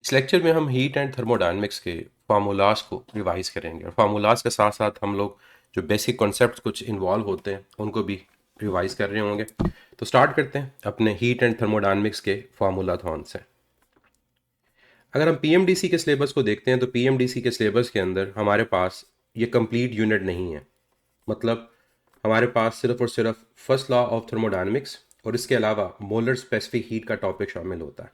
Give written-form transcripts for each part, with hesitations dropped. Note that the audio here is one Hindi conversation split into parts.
इस लेक्चर में हम हीट एंड थर्मोडायनेमिक्स के फार्मूलाज को रिवाइज करेंगे और फार्मूलाज के साथ साथ हम लोग जो बेसिक कॉन्सेप्ट कुछ इन्वॉल्व होते हैं उनको भी रिवाइज कर रहे होंगे। तो स्टार्ट करते हैं अपने हीट एंड थर्मोडायनेमिक्स के फार्मूलाथॉन से। अगर हम पीएमडीसी के सिलेबस को देखते हैं तो पीएमडीसी के सिलेबस के अंदर हमारे पास ये कंप्लीट यूनिट नहीं है। मतलब हमारे पास सिर्फ और सिर्फ फर्स्ट लॉ ऑफ थर्मोडायनेमिक्स और इसके अलावा मोलर स्पेसिफिक हीट का टॉपिक शामिल होता है।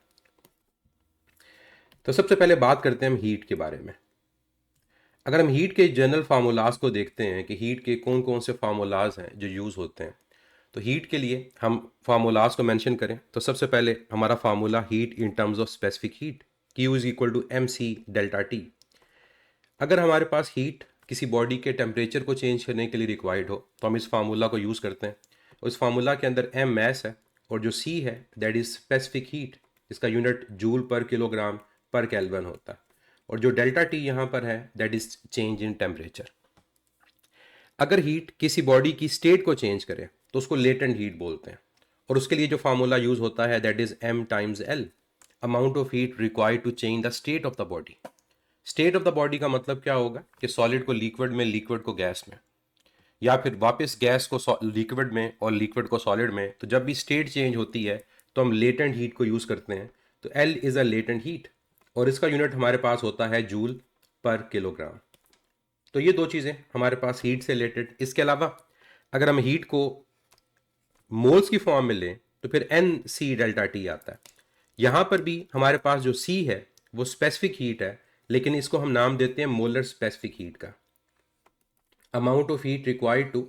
तो सबसे पहले बात करते हैं हम हीट के बारे में। अगर हम हीट के जनरल फार्मूलाज को देखते हैं कि हीट के कौन कौन से फार्मूलाज हैं जो यूज़ होते हैं, तो हीट के लिए हम फार्मूलाज को मेंशन करें तो सबसे पहले हमारा formula heat in terms of specific heat Q is equal to M C delta T. अगर हमारे पास हीट किसी बॉडी के टेम्परेचर को चेंज करने के लिए रिक्वायर्ड हो तो हम इस फार्मूला को यूज़ करते हैं। उस फार्मूला के अंदर एम मैस है और जो सी है दैट इज़ स्पेसिफिक हीट, इसका यूनिट जूल पर किलोग्राम पर केल्विन होता है। और जो डेल्टा टी यहाँ पर है that is change in temperature. अगर हीट किसी बॉडी की स्टेट को चेंज करे तो उसको लेटेंट हीट बोलते हैं और उसके लिए जो फार्मूला यूज़ होता है that is M times L, amount of heat required to change the state of the body. State of the body का मतलब क्या होगा कि सॉलिड को लिक्विड में, लिक्विड को गैस में, या फिर वापस गैस को लिक्विड में और लिक्विड को सॉलिड में। तो जब भी स्टेट चेंज होती है तो हम लेटेंट हीट को यूज़ करते हैं। तो L is a latent heat और इसका यूनिट हमारे पास होता है जूल पर किलोग्राम। तो ये दो चीज़ें हमारे पास हीट से रिलेटेड। इसके अलावा अगर हम हीट को मोल्स की फॉर्म में लें तो फिर एन सी डेल्टा टी आता है। यहाँ पर भी हमारे पास जो सी है वो स्पेसिफिक हीट है, लेकिन इसको हम नाम देते हैं मोलर स्पेसिफिक हीट का। Amount of heat required to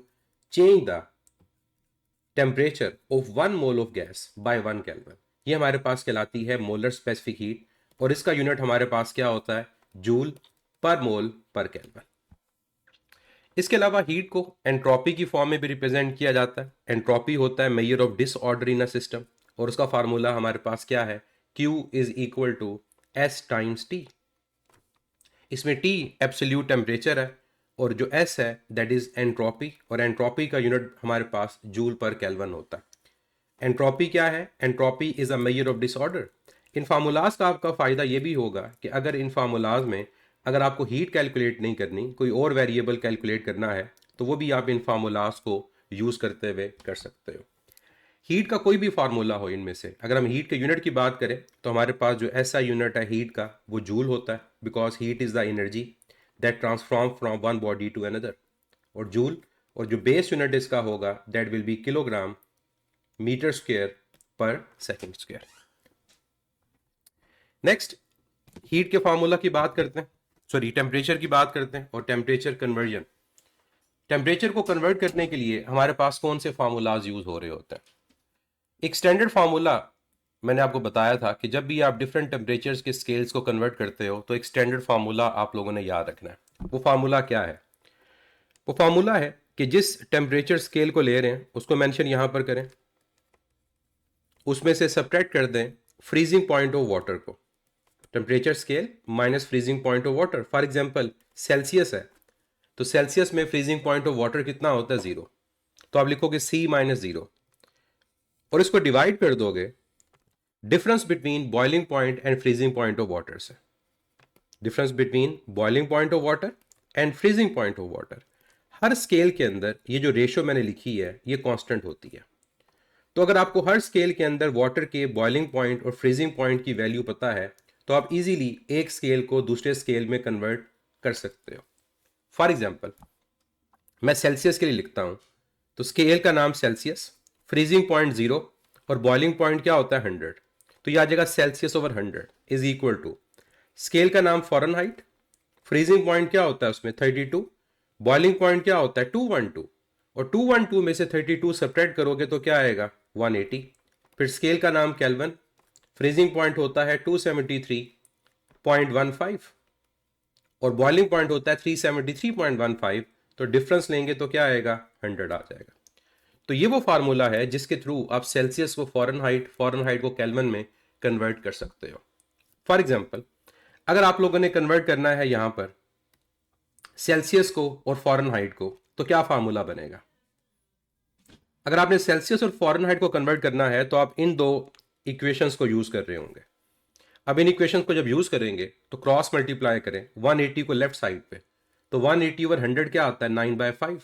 change the temperature of 1 mole of gas by 1 kelvin, ये हमारे पास कहलाती है मोलर स्पेसिफिक हीट और इसका यूनिट हमारे पास क्या होता है, जूल पर मोल पर केल्विन। इसके अलावा हीट को एंट्रोपी की फॉर्म में भी रिप्रेजेंट किया जाता है। एंट्रोपी होता है measure of disorder in a system और उसका फार्मूला हमारे पास क्या है, Q is equal to S times T. इसमें T एब्सोल्यूट टेम्परेचर है और जो S है दैट इज एंट्रोपी और एंट्रोपी का यूनिट हमारे पास जूल पर केल्विन होता है। एंट्रोपी क्या है, entropy is a major of disorder. In formulas का आपका फ़ायदा ये भी होगा कि अगर इन फार्मूलाज में अगर आपको हीट कैलकुलेट नहीं करनी, कोई और वेरिएबल कैलकुलेट करना है, तो वो भी आप इन फार्मूलाज को यूज़ करते हुए कर सकते हो। हीट का कोई भी फार्मूला हो इनमें से, अगर हम हीट के यूनिट की बात करें तो हमारे पास जो ऐसा यूनिट है हीट का वो जूल होता है, because heat is the energy that transform from one body to another. और जूल और जो बेस यूनिट इसका होगा that will be kilogram metre square पर सेकेंड स्क्वायर। नेक्स्ट हीट के फार्मूला की बात करते हैं, सॉरी टेम्परेचर की बात करते हैं और टेम्परेचर कन्वर्जन। टेम्परेचर को कन्वर्ट करने के लिए हमारे पास कौन से फार्मूलाज यूज हो रहे होते हैं। एक स्टैंडर्ड फार्मूला मैंने आपको बताया था कि जब भी आप डिफरेंट टेम्परेचर्स के स्केल्स को कन्वर्ट करते हो तो एक स्टैंडर्ड फार्मूला आप लोगों ने याद रखना है। वो फार्मूला क्या है, वो फार्मूला है कि जिस टेम्परेचर स्केल को ले रहे हैं उसको मेंशन यहां पर करें, उसमें से सब्ट्रैक्ट कर दें फ्रीजिंग पॉइंट ऑफ वाटर को। Temperature scale minus freezing point of water. For example Celsius है तो सेल्सियस में फ्रीजिंग पॉइंट ऑफ वाटर कितना होता है, 0। तो आप लिखोगे C-0 और इसको डिवाइड कर दोगे difference between boiling point and freezing point of water से। Difference between boiling point of water and freezing point of water. हर स्केल के अंदर ये जो रेशियो मैंने लिखी है ये कांस्टेंट होती है। तो अगर आपको हर स्केल के अंदर वाटर के बॉइलिंग पॉइंट और फ्रीजिंग पॉइंट की वैल्यू पता है तो आप इजीली एक स्केल को दूसरे स्केल में कन्वर्ट कर सकते हो। फॉर एग्जाम्पल मैं सेल्सियस के लिए लिखता हूं तो स्केल का नाम सेल्सियस, फ्रीजिंग पॉइंट 0 और बॉइलिंग पॉइंट क्या होता है 100। तो यह आ जाएगा Celsius over 100 is equal to scale का नाम फॉरेनहाइट, फ्रीजिंग पॉइंट क्या होता है उसमें 32, बॉइलिंग पॉइंट क्या होता है 212 और 212 में से 32 सब्ट्रैक्ट करोगे तो क्या आएगा 180। फिर स्केल का नाम केल्विन, फ्रीजिंग पॉइंट होता है 273.15 और बॉइलिंग पॉइंट होता है 373.15। तो डिफरेंस लेंगे तो क्या आएगा 100 आ जाएगा। तो ये वो फार्मूला है जिसके थ्रू आप सेल्सियस को फॉरेनहाइट, फॉरेनहाइट को केल्विन में कन्वर्ट कर सकते हो। फॉर एग्जाम्पल अगर आप लोगों ने कन्वर्ट करना है यहां पर सेल्सियस को और फॉरेनहाइट को तो क्या फार्मूला बनेगा। अगर आपने सेल्सियस और फॉरेनहाइट को कन्वर्ट करना है तो आप इन दो इक्वेशंस को यूज कर रहे होंगे। अब इन इक्वेशन को जब यूज करेंगे तो क्रॉस मल्टीप्लाई करें 180 को लेफ्ट साइड पे, तो 180 ओवर 100 क्या आता है 9/5।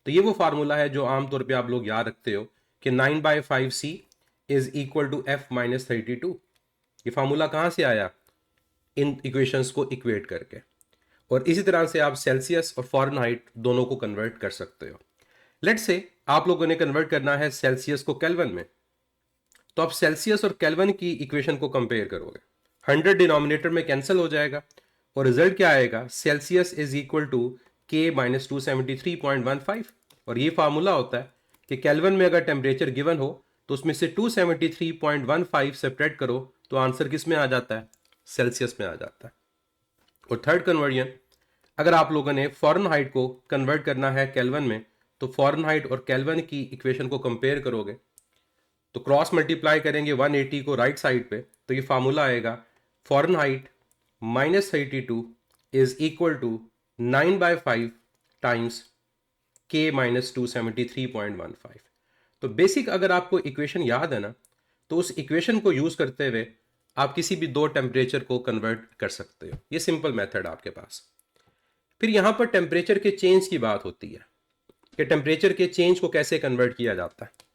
तो ये वो फार्मूला है जो आमतौर पे आप लोग याद रखते हो कि 9/5c is equal to f-32। ये फार्मूला कहां से आया, इन इक्वेशंस को इक्वेट करके। और इसी तरह से आप सेल्सियस और फॉरेनहाइट दोनों को कन्वर्ट कर सकते हो। लेट्स से आप लोगों ने कन्वर्ट करना है सेल्सियस को केल्विन में, तो आप सेल्सियस और केल्विन की इक्वेशन को कंपेयर करोगे, 100 डिनोमिनेटर में कैंसिल हो जाएगा और रिजल्ट क्या आएगा, सेल्सियस इज इक्वल टू के माइनस 273.15। और ये फार्मूला होता है कि केल्विन में अगर टेम्परेचर गिवन हो तो उसमें से 273.15 सेपरेट करो तो आंसर किस में आ जाता है, सेल्सियस में आ जाता है। और थर्ड कन्वर्जन, अगर आप लोगों ने फॉरेनहाइट को कन्वर्ट करना है केल्विन में, तो फॉरेनहाइट और केल्विन की इक्वेशन को कंपेयर करोगे तो क्रॉस मल्टीप्लाई करेंगे 180 को राइट साइड पे, तो ये फार्मूला आएगा Fahrenheit -32 is equal to 9/5 times के माइनस 273.15। तो बेसिक अगर आपको इक्वेशन याद है ना, तो उस इक्वेशन को यूज करते हुए आप किसी भी दो टेम्परेचर को कन्वर्ट कर सकते हो। ये सिंपल मेथड आपके पास। फिर यहां पर टेम्परेचर के चेंज की बात होती है कि टेम्परेचर के चेंज को कैसे कन्वर्ट किया जाता है।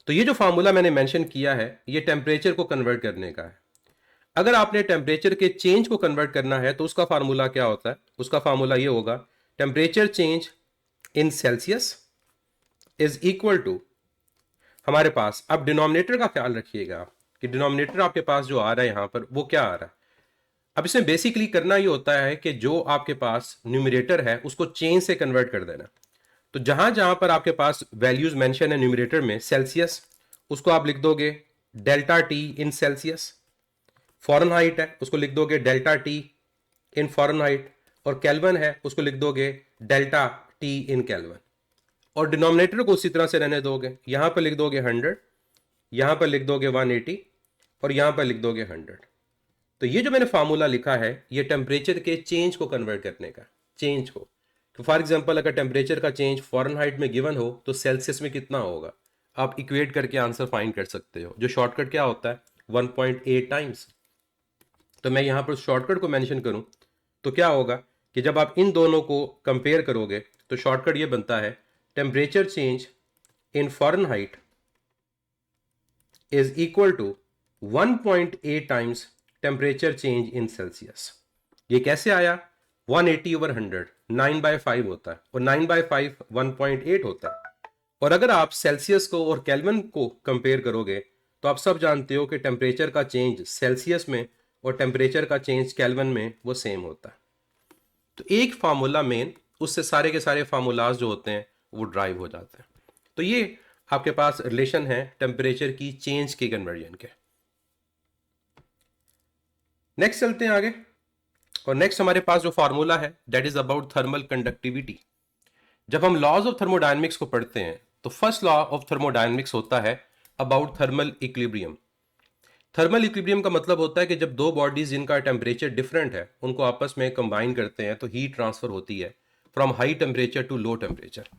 तो ये जो फार्मूला मैंने मेंशन किया है ये टेम्परेचर को कन्वर्ट करने का है। अगर आपने टेम्परेचर के चेंज को कन्वर्ट करना है तो उसका फार्मूला क्या होता है, उसका फार्मूला ये होगा temperature change in Celsius is equal to, हमारे पास अब डिनोमिनेटर का ख्याल रखिएगा कि डिनोमिनेटर आपके पास जो आ रहा है यहां पर वो क्या आ रहा है। अब इसमें बेसिकली करना ये होता है कि जो आपके पास न्यूमरेटर है उसको चेंज से कन्वर्ट कर देना। तो जहां जहां पर आपके पास वैल्यूज मेंशन है न्यूमरेटर में, सेल्सियस उसको आप लिख दोगे डेल्टा टी इन सेल्सियस, फॉरेनहाइट है उसको लिख दोगे डेल्टा टी इन फॉरेनहाइट, और केल्विन है उसको लिख दोगे डेल्टा टी इन केल्विन। और डिनोमिनेटर को उसी तरह से रहने दोगे, यहां पर लिख दोगे 100, यहां पर लिख दोगे 180 और यहां पर लिख दोगे 100। तो ये जो मैंने फार्मूला लिखा है ये टेम्परेचर के चेंज को कन्वर्ट करने का, चेंज को। तो फॉर एग्जांपल अगर टेम्परेचर का चेंज फॉरेनहाइट में गिवन हो तो सेल्सियस में कितना होगा, आप इक्वेट करके आंसर फाइंड कर सकते हो। जो शॉर्टकट क्या होता है 1.8 टाइम्स। तो मैं यहां पर शॉर्टकट को मेंशन करूं तो क्या होगा कि जब आप इन दोनों को कंपेयर करोगे तो शॉर्टकट ये बनता है temperature change in Fahrenheit is equal to 1.8 times temperature change in Celsius. ये कैसे आया, 180 ओवर 100 9/5 होता है और 9/5 1.8 होता है। और अगर आप सेल्सियस को और केल्विन को कंपेयर करोगे तो आप सब जानते हो कि टेम्परेचर का चेंज सेल्सियस में और टेम्परेचर का चेंज केल्विन में वो सेम होता है। तो एक फार्मूला मेन, उससे सारे के सारे फार्मूलाज जो होते हैं वो ड्राइव हो जाते हैं। तो ये आपके पास रिलेशन है टेम्परेचर की चेंज के कन्वर्जन के। नेक्स्ट चलते हैं आगे, और नेक्स्ट हमारे पास जो फार्मूला है that is about thermal conductivity. जब हम लॉज ऑफ थर्मोडायनेमिक्स को पढ़ते हैं तो फर्स्ट लॉ ऑफ थर्मोडायनेमिक्स होता है about thermal equilibrium. Thermal equilibrium का मतलब होता है कि जब दो बॉडीज जिनका टेम्परेचर डिफरेंट है उनको आपस में कंबाइन करते हैं तो हीट ट्रांसफर होती है from high temperature to low temperature.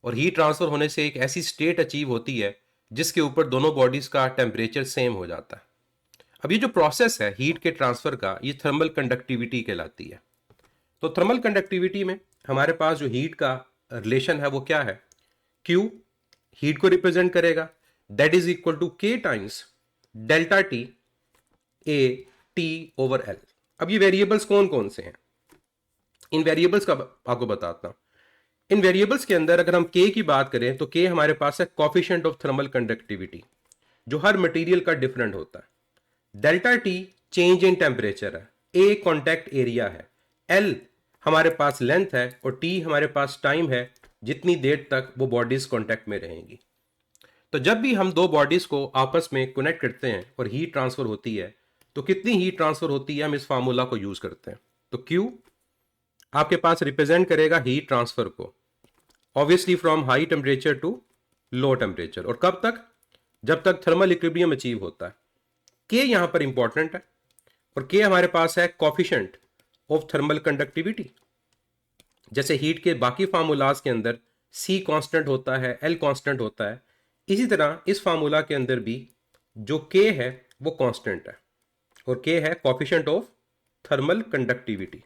और हीट ट्रांसफर होने से एक ऐसी स्टेट अचीव होती है जिसके ऊपर दोनों बॉडीज का टेम्परेचर सेम हो जाता है। अब ये जो प्रोसेस है हीट के ट्रांसफर का ये थर्मल कंडक्टिविटी कहलाती है। तो थर्मल कंडक्टिविटी में हमारे पास जो हीट का रिलेशन है वो क्या है, Q हीट को रिप्रेजेंट करेगा, that is equal to K times delta T A T over L. अब ये वेरिएबल्स कौन कौन से हैं, इन वेरिएबल्स का आपको बताता हूं। इन वेरिएबल्स के अंदर अगर हम K की बात करें तो K हमारे पास है कोफिशिएंट ऑफ थर्मल कंडक्टिविटी जो हर मटेरियल का डिफरेंट होता है। Delta T change in temperature है, ए कॉन्टैक्ट एरिया है, एल हमारे पास लेंथ है और टी हमारे पास टाइम है जितनी देर तक वो बॉडीज कॉन्टैक्ट में रहेंगी। तो जब भी हम दो बॉडीज को आपस में कनेक्ट करते हैं और हीट ट्रांसफर होती है तो कितनी हीट ट्रांसफर होती है हम इस फार्मूला को यूज करते हैं। तो Q आपके पास रिप्रेजेंट करेगा हीट ट्रांसफर को, obviously from high temperature to low temperature, और कब तक, जब तक थर्मल इक्विलिब्रियम अचीव होता है। K यहां पर इंपॉर्टेंट है और K हमारे पास है कोफिशिएंट ऑफ थर्मल कंडक्टिविटी। जैसे हीट के बाकी फार्मूलाज के अंदर C कांस्टेंट होता है, L कांस्टेंट होता है, इसी तरह इस फार्मूला के अंदर भी जो K है वो कांस्टेंट है। और के है कोफिशिएंट ऑफ थर्मल कंडक्टिविटी।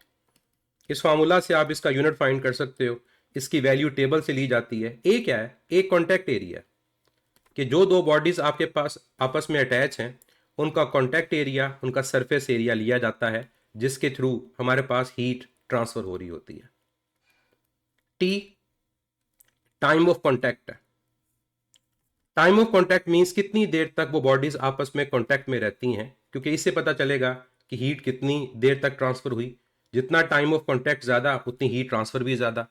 इस फार्मूला से आप इसका यूनिट फाइंड कर सकते हो। इसकी वैल्यू टेबल से ली जाती है। ए क्या है? ए कॉन्टैक्ट एरिया, कि जो दो बॉडीज आपके पास आपस में अटैच हैं उनका कॉन्टैक्ट एरिया, उनका सरफेस एरिया लिया जाता है, जिसके थ्रू हमारे पास हीट ट्रांसफर हो रही होती है। टी टाइम ऑफ कॉन्टैक्ट है। टाइम ऑफ कॉन्टैक्ट मीन्स कितनी देर तक वो बॉडीज आपस में कॉन्टैक्ट में रहती हैं, क्योंकि इससे पता चलेगा कि हीट कितनी देर तक ट्रांसफर हुई। जितना टाइम ऑफ कॉन्टैक्ट ज्यादा उतनी हीट ट्रांसफर भी ज्यादा।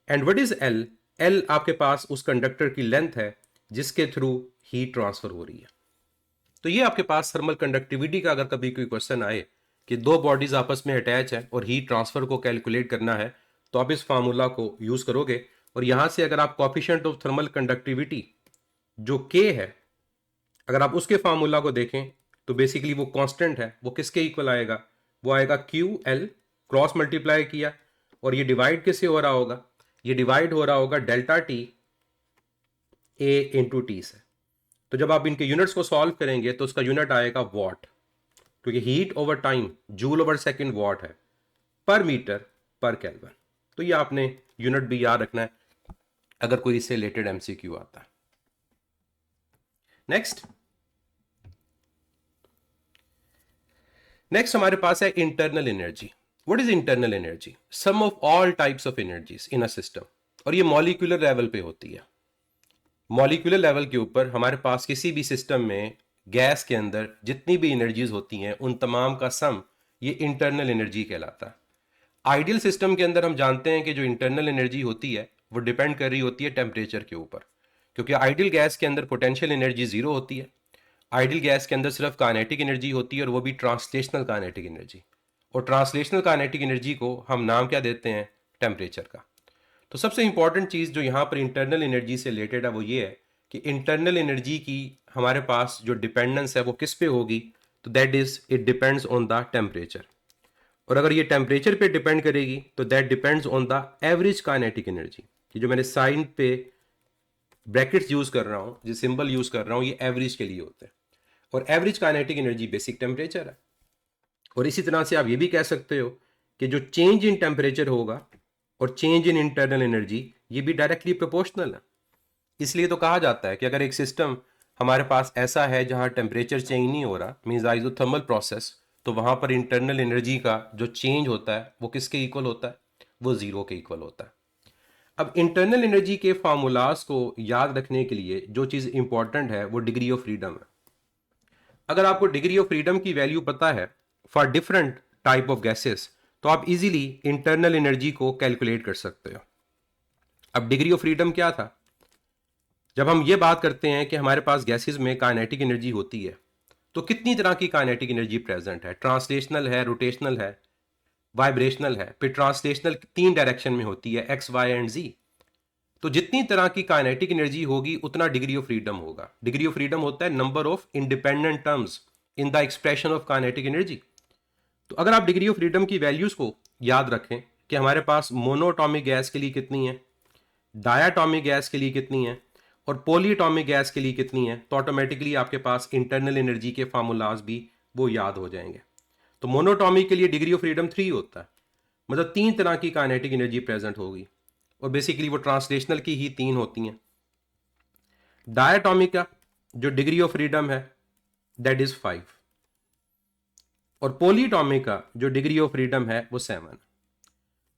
And what is L? L आपके पास उस कंडक्टर की लेंथ है जिसके थ्रू हीट ट्रांसफर हो रही है। तो ये आपके पास थर्मल कंडक्टिविटी का अगर कभी कोई क्वेश्चन आए कि दो बॉडीज आपस में अटैच है और हीट ट्रांसफर को कैलकुलेट करना है, तो आप इस फार्मूला को यूज करोगे। और यहां से अगर आप कोफिशिएंट ऑफ थर्मल कंडक्टिविटी जो के है, अगर आप उसके फार्मूला को देखें तो बेसिकली वो कांस्टेंट है। वो किसके इक्वल आएगा? वो आएगा क्यू एल, क्रॉस मल्टीप्लाई किया, और ये डिवाइड किससे हो रहा होगा? ये डिवाइड हो रहा होगा डेल्टा टी ए इंटू टी से। तो जब आप इनके यूनिट्स को सॉल्व करेंगे तो उसका यूनिट आएगा वॉट, क्योंकि heat over time joule over second what है, पर मीटर पर केल्विन। तो ये आपने यूनिट भी याद रखना है अगर कोई इससे रिलेटेड एमसीक्यू आता है। नेक्स्ट हमारे पास है internal energy. What is internal energy? Sum of all types of energies in a system. और ये मॉलिक्यूलर लेवल पे होती है। मॉलिक्यूलर लेवल के ऊपर हमारे पास किसी भी सिस्टम में गैस के अंदर जितनी भी एनर्जीज होती हैं उन तमाम का सम ये इंटरनल एनर्जी कहलाता है। आइडियल सिस्टम के अंदर हम जानते हैं कि जो इंटरनल एनर्जी होती है वो डिपेंड कर रही होती है टेम्परेचर के ऊपर, क्योंकि आइडियल गैस के अंदर पोटेंशियल एनर्जी जीरो होती है। आइडियल गैस के अंदर सिर्फ काइनेटिक एनर्जी होती है, और वो भी ट्रांसलेशनल काइनेटिक एनर्जी। और ट्रांसलेशनल काइनेटिक एनर्जी को हम नाम क्या देते हैं? टेम्परेचर का। तो सबसे इंपॉर्टेंट चीज़ जो यहाँ पर इंटरनल एनर्जी से रिलेटेड है वो ये है कि इंटरनल एनर्जी की हमारे पास जो डिपेंडेंस है वो किस पे होगी? तो that is it depends on the temperature. और अगर ये टेम्परेचर पे डिपेंड करेगी तो that depends on the average kinetic energy. कि जो मैंने साइन पे ब्रैकेट्स यूज कर रहा हूँ, जो सिंबल यूज कर रहा हूँ, ये एवरेज के लिए होते हैं। और average kinetic energy basic temperature है। और इसी तरह से आप ये भी कह सकते हो कि जो चेंज इन टेम्परेचर होगा और चेंज इन इंटरनल एनर्जी ये भी डायरेक्टली प्रोपोर्शनल है। इसलिए तो कहा जाता है कि अगर एक सिस्टम हमारे पास ऐसा है जहां टेम्परेचर चेंज नहीं हो रहा, मीन्स आइसोथर्मल प्रोसेस, तो वहां पर इंटरनल एनर्जी का जो चेंज होता है वो किसके इक्वल होता है? वो जीरो के इक्वल होता है। अब इंटरनल एनर्जी के फार्मूलाज को याद रखने के लिए जो चीज़ इंपॉर्टेंट है वो डिग्री ऑफ फ्रीडम है। अगर आपको डिग्री ऑफ फ्रीडम की वैल्यू पता है for different type of gases, तो आप इजीली इंटरनल एनर्जी को कैलकुलेट कर सकते हो। अब डिग्री ऑफ फ्रीडम क्या था? जब हम ये बात करते हैं कि हमारे पास गैसेस में काइनेटिक एनर्जी होती है, तो कितनी तरह की काइनेटिक एनर्जी प्रेजेंट है? ट्रांसलेशनल है, रोटेशनल है, वाइब्रेशनल है। फिर ट्रांसलेशनल तीन डायरेक्शन में होती है, एक्स वाई एंड जी। तो जितनी तरह की काइनेटिक एनर्जी होगी उतना डिग्री ऑफ फ्रीडम होगा। डिग्री ऑफ फ्रीडम होता है number of independent terms in the expression of kinetic energy. तो अगर आप डिग्री ऑफ फ्रीडम की वैल्यूज को याद रखें कि हमारे पास मोनोटॉमिक गैस के लिए कितनी है, डायाटॉमिक गैस के लिए कितनी है, और पॉलीटॉमिक गैस के लिए कितनी है, तो ऑटोमेटिकली आपके पास इंटरनल एनर्जी के फार्मूलाज भी वो याद हो जाएंगे। तो मोनोटॉमिक के लिए डिग्री ऑफ फ्रीडम 3 होता है, मतलब 3 तरह की काइनेटिक एनर्जी प्रेजेंट होगी, और बेसिकली वो ट्रांसलेशनल की ही 3 होती हैं। डायाटॉमिक का जो डिग्री ऑफ फ्रीडम है दैट इज 5, और पॉलीटॉमिक का जो डिग्री ऑफ फ्रीडम है वो 7।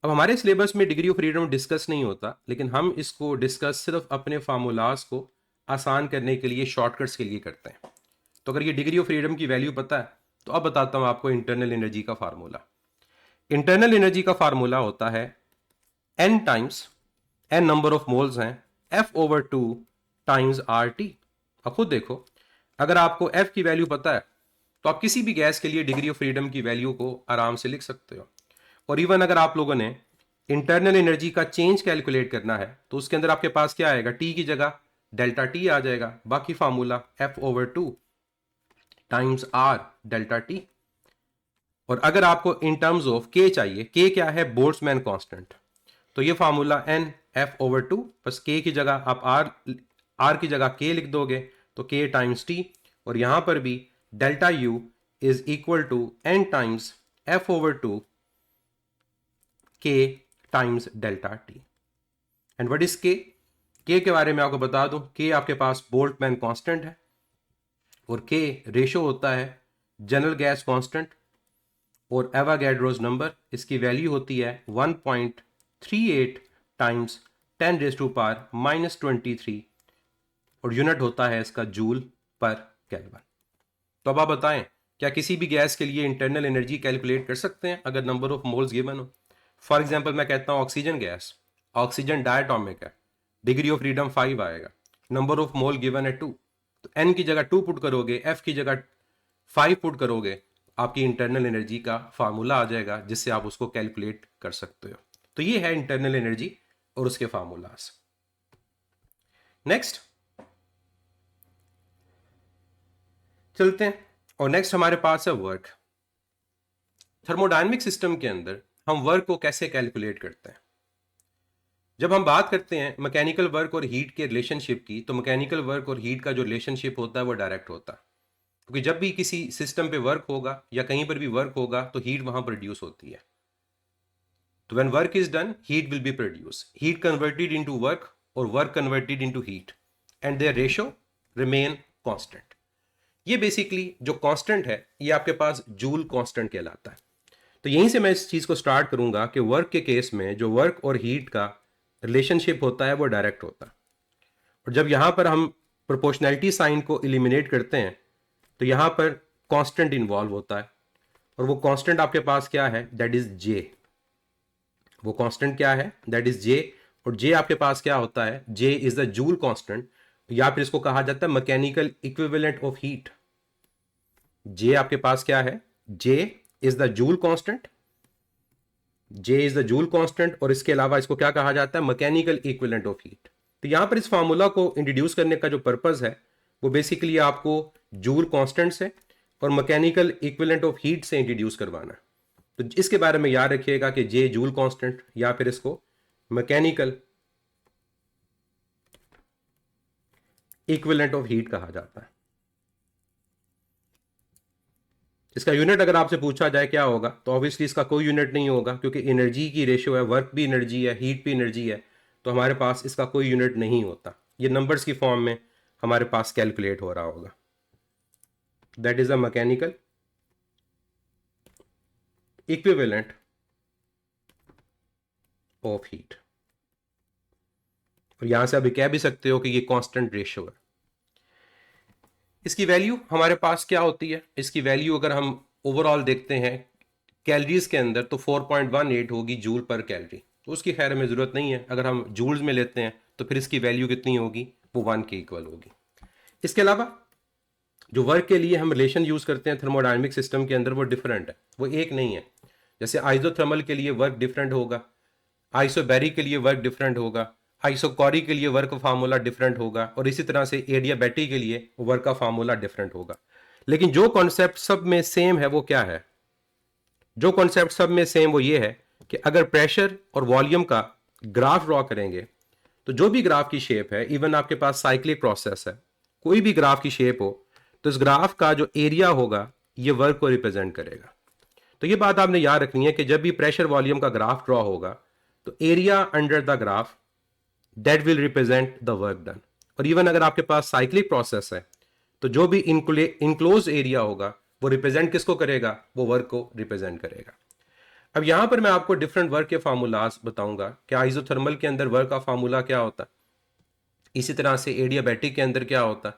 अब हमारे सिलेबस में डिग्री ऑफ फ्रीडम डिस्कस नहीं होता, लेकिन हम इसको डिस्कस सिर्फ अपने फार्मूलाज को आसान करने के लिए, शॉर्टकट्स के लिए करते हैं। तो अगर ये डिग्री ऑफ फ्रीडम की वैल्यू पता है तो अब बताता हूं आपको इंटरनल एनर्जी का फार्मूला। इंटरनल एनर्जी का फार्मूला होता है N times, N number of moles हैं, F over 2 times R T. अब खुद देखो, अगर आपको एफ की वैल्यू पता है तो आप किसी भी गैस के लिए डिग्री ऑफ फ्रीडम की वैल्यू को आराम से लिख सकते हो। और इवन अगर आप लोगों ने इंटरनल एनर्जी का चेंज कैलकुलेट करना है तो उसके अंदर आपके पास क्या आएगा? टी की जगह डेल्टा टी आ जाएगा, बाकी formula F over 2 times R delta T. और अगर आपको इन टर्म्स ऑफ के चाहिए, के क्या है? Boltzmann constant. तो ये फार्मूला एन एफ ओवर 2, बस के की जगह आप आर की जगह के लिख दोगे तो के टाइम्स टी, और यहां पर भी delta U is equal to n times F/2 K times delta T। And what is K? K के बारे में आपको बता दूं, K आपके पास बोल्टमैन कांस्टेंट है और K रेशो होता है जनरल गैस कांस्टेंट और एवागैड्रोस नंबर। इसकी वैल्यू होती है 1.38 टाइम्स 10⁻⁻23 और यूनिट होता है इसका जूल पर केल्विन। तो अब आप बताएं, क्या किसी भी गैस के लिए इंटरनल एनर्जी कैलकुलेट कर सकते हैं अगर नंबर ऑफ मोल्स गिवन हो? फॉर एग्जांपल मैं कहता हूं ऑक्सीजन गैस, ऑक्सीजन डायटोमिक है, डिग्री ऑफ फ्रीडम 5 आएगा, नंबर ऑफ मोल गिवन है 2, तो n की जगह 2 पुट करोगे, f की जगह 5 पुट करोगे, आपकी इंटरनल एनर्जी का फार्मूला आ जाएगा जिससे आप उसको कैलकुलेट कर सकते हो। तो ये है इंटरनल एनर्जी और उसके फार्मूलास। नेक्स्ट चलते हैं और नेक्स्ट हमारे पास है वर्क। थर्मोडायनेमिक सिस्टम के अंदर हम वर्क को कैसे कैलकुलेट करते हैं? जब हम बात करते हैं मैकेनिकल वर्क और हीट के रिलेशनशिप की, तो मैकेनिकल वर्क और हीट का जो रिलेशनशिप होता है वो डायरेक्ट होता है, क्योंकि जब भी किसी सिस्टम पे वर्क होगा या कहीं पर भी वर्क होगा तो हीट वहां प्रोड्यूस होती है। तो when work is done, heat will be produce, heat converted into work और work converted into heat and their ratio remain constant. ये बेसिकली जो कांस्टेंट है ये आपके पास जूल कांस्टेंट कहलाता है। तो यहीं से मैं इस चीज को स्टार्ट करूंगा कि वर्क के केस में जो वर्क और हीट का रिलेशनशिप होता है वो डायरेक्ट होता है, और जब यहां पर हम प्रोपोर्शनैलिटी साइन को एलिमिनेट करते हैं तो यहां पर कांस्टेंट इन्वॉल्व होता है, और वो कांस्टेंट आपके पास क्या है? That is J. वो कांस्टेंट क्या है? That is J. और जे आपके पास क्या होता है? J is the joule constant, या फिर इसको कहा जाता है mechanical equivalent of heat. J आपके पास क्या है? J is the joule constant, J is the joule constant, और इसके अलावा इसको क्या कहा जाता है? Mechanical equivalent of heat. तो यहां पर इस फार्मूला को इंट्रोड्यूस करने का जो पर्पज है वो बेसिकली आपको जूल कांस्टेंट से और मैकेनिकल इक्विवेलेंट ऑफ हीट से इंट्रोड्यूस करवाना है। तो इसके बारे में याद रखिएगा कि जे जूल कांस्टेंट या फिर इसको मैकेनिकल इक्विवेलेंट ऑफ हीट कहा जाता है। इसका यूनिट अगर आपसे पूछा जाए क्या होगा, तो ऑब्वियसली इसका कोई यूनिट नहीं होगा, क्योंकि एनर्जी की रेशियो है, वर्क भी एनर्जी है, हीट भी एनर्जी है, तो हमारे पास इसका कोई यूनिट नहीं होता। ये नंबर्स की फॉर्म में हमारे पास कैलकुलेट हो रहा होगा। That is a mechanical equivalent of heat. और यहां से अभी कह भी सकते हो कि ये कांस्टेंट रेशियो है। इसकी वैल्यू हमारे पास क्या होती है? इसकी वैल्यू अगर हम ओवरऑल देखते हैं कैलोरीज के अंदर तो 4.18 होगी जूल पर कैलोरी, तो उसकी खैर हमें ज़रूरत नहीं है। अगर हम जूल्स में लेते हैं तो फिर इसकी वैल्यू कितनी होगी? वो 1 के इक्वल होगी। इसके अलावा जो वर्क के लिए हम रिलेशन यूज़ करते हैं थर्मोडायनेमिक सिस्टम के अंदर वो डिफरेंट है, वो एक नहीं है। जैसे आइसोथर्मल के लिए वर्क डिफरेंट होगा, आइसोबैरिक के लिए वर्क डिफरेंट होगा, आइसोकॉरिक के लिए वर्क का फार्मूला डिफरेंट होगा, और इसी तरह से एडियाबैटिक के लिए वर्क का फार्मूला डिफरेंट होगा। लेकिन जो कॉन्सेप्ट सब में सेम है वो क्या है? जो कॉन्सेप्ट सब में सेम वो ये है कि अगर प्रेशर और वॉल्यूम का ग्राफ ड्रॉ करेंगे तो जो भी ग्राफ की शेप है, इवन आपके पास साइक्लिक प्रोसेस है, कोई भी ग्राफ की शेप हो, तो इस ग्राफ का जो एरिया होगा ये वर्क को रिप्रेजेंट करेगा। तो ये बात आपने याद रखनी है कि जब भी प्रेशर वॉल्यूम का ग्राफ ड्रॉ होगा तो area under the graph that will represent the work done. और इवन अगर आपके पास साइक्लिक प्रोसेस है तो जो भी इनक्लोज एरिया होगा वो रिप्रेजेंट किसको करेगा? वो वर्क को रिप्रेजेंट करेगा। अब यहां पर मैं आपको डिफरेंट वर्क के फार्मूलाज बताऊंगा कि आइसोथर्मल के अंदर वर्क का फार्मूला क्या होता है, इसी तरह से एडियाबैटिक के अंदर क्या होता है,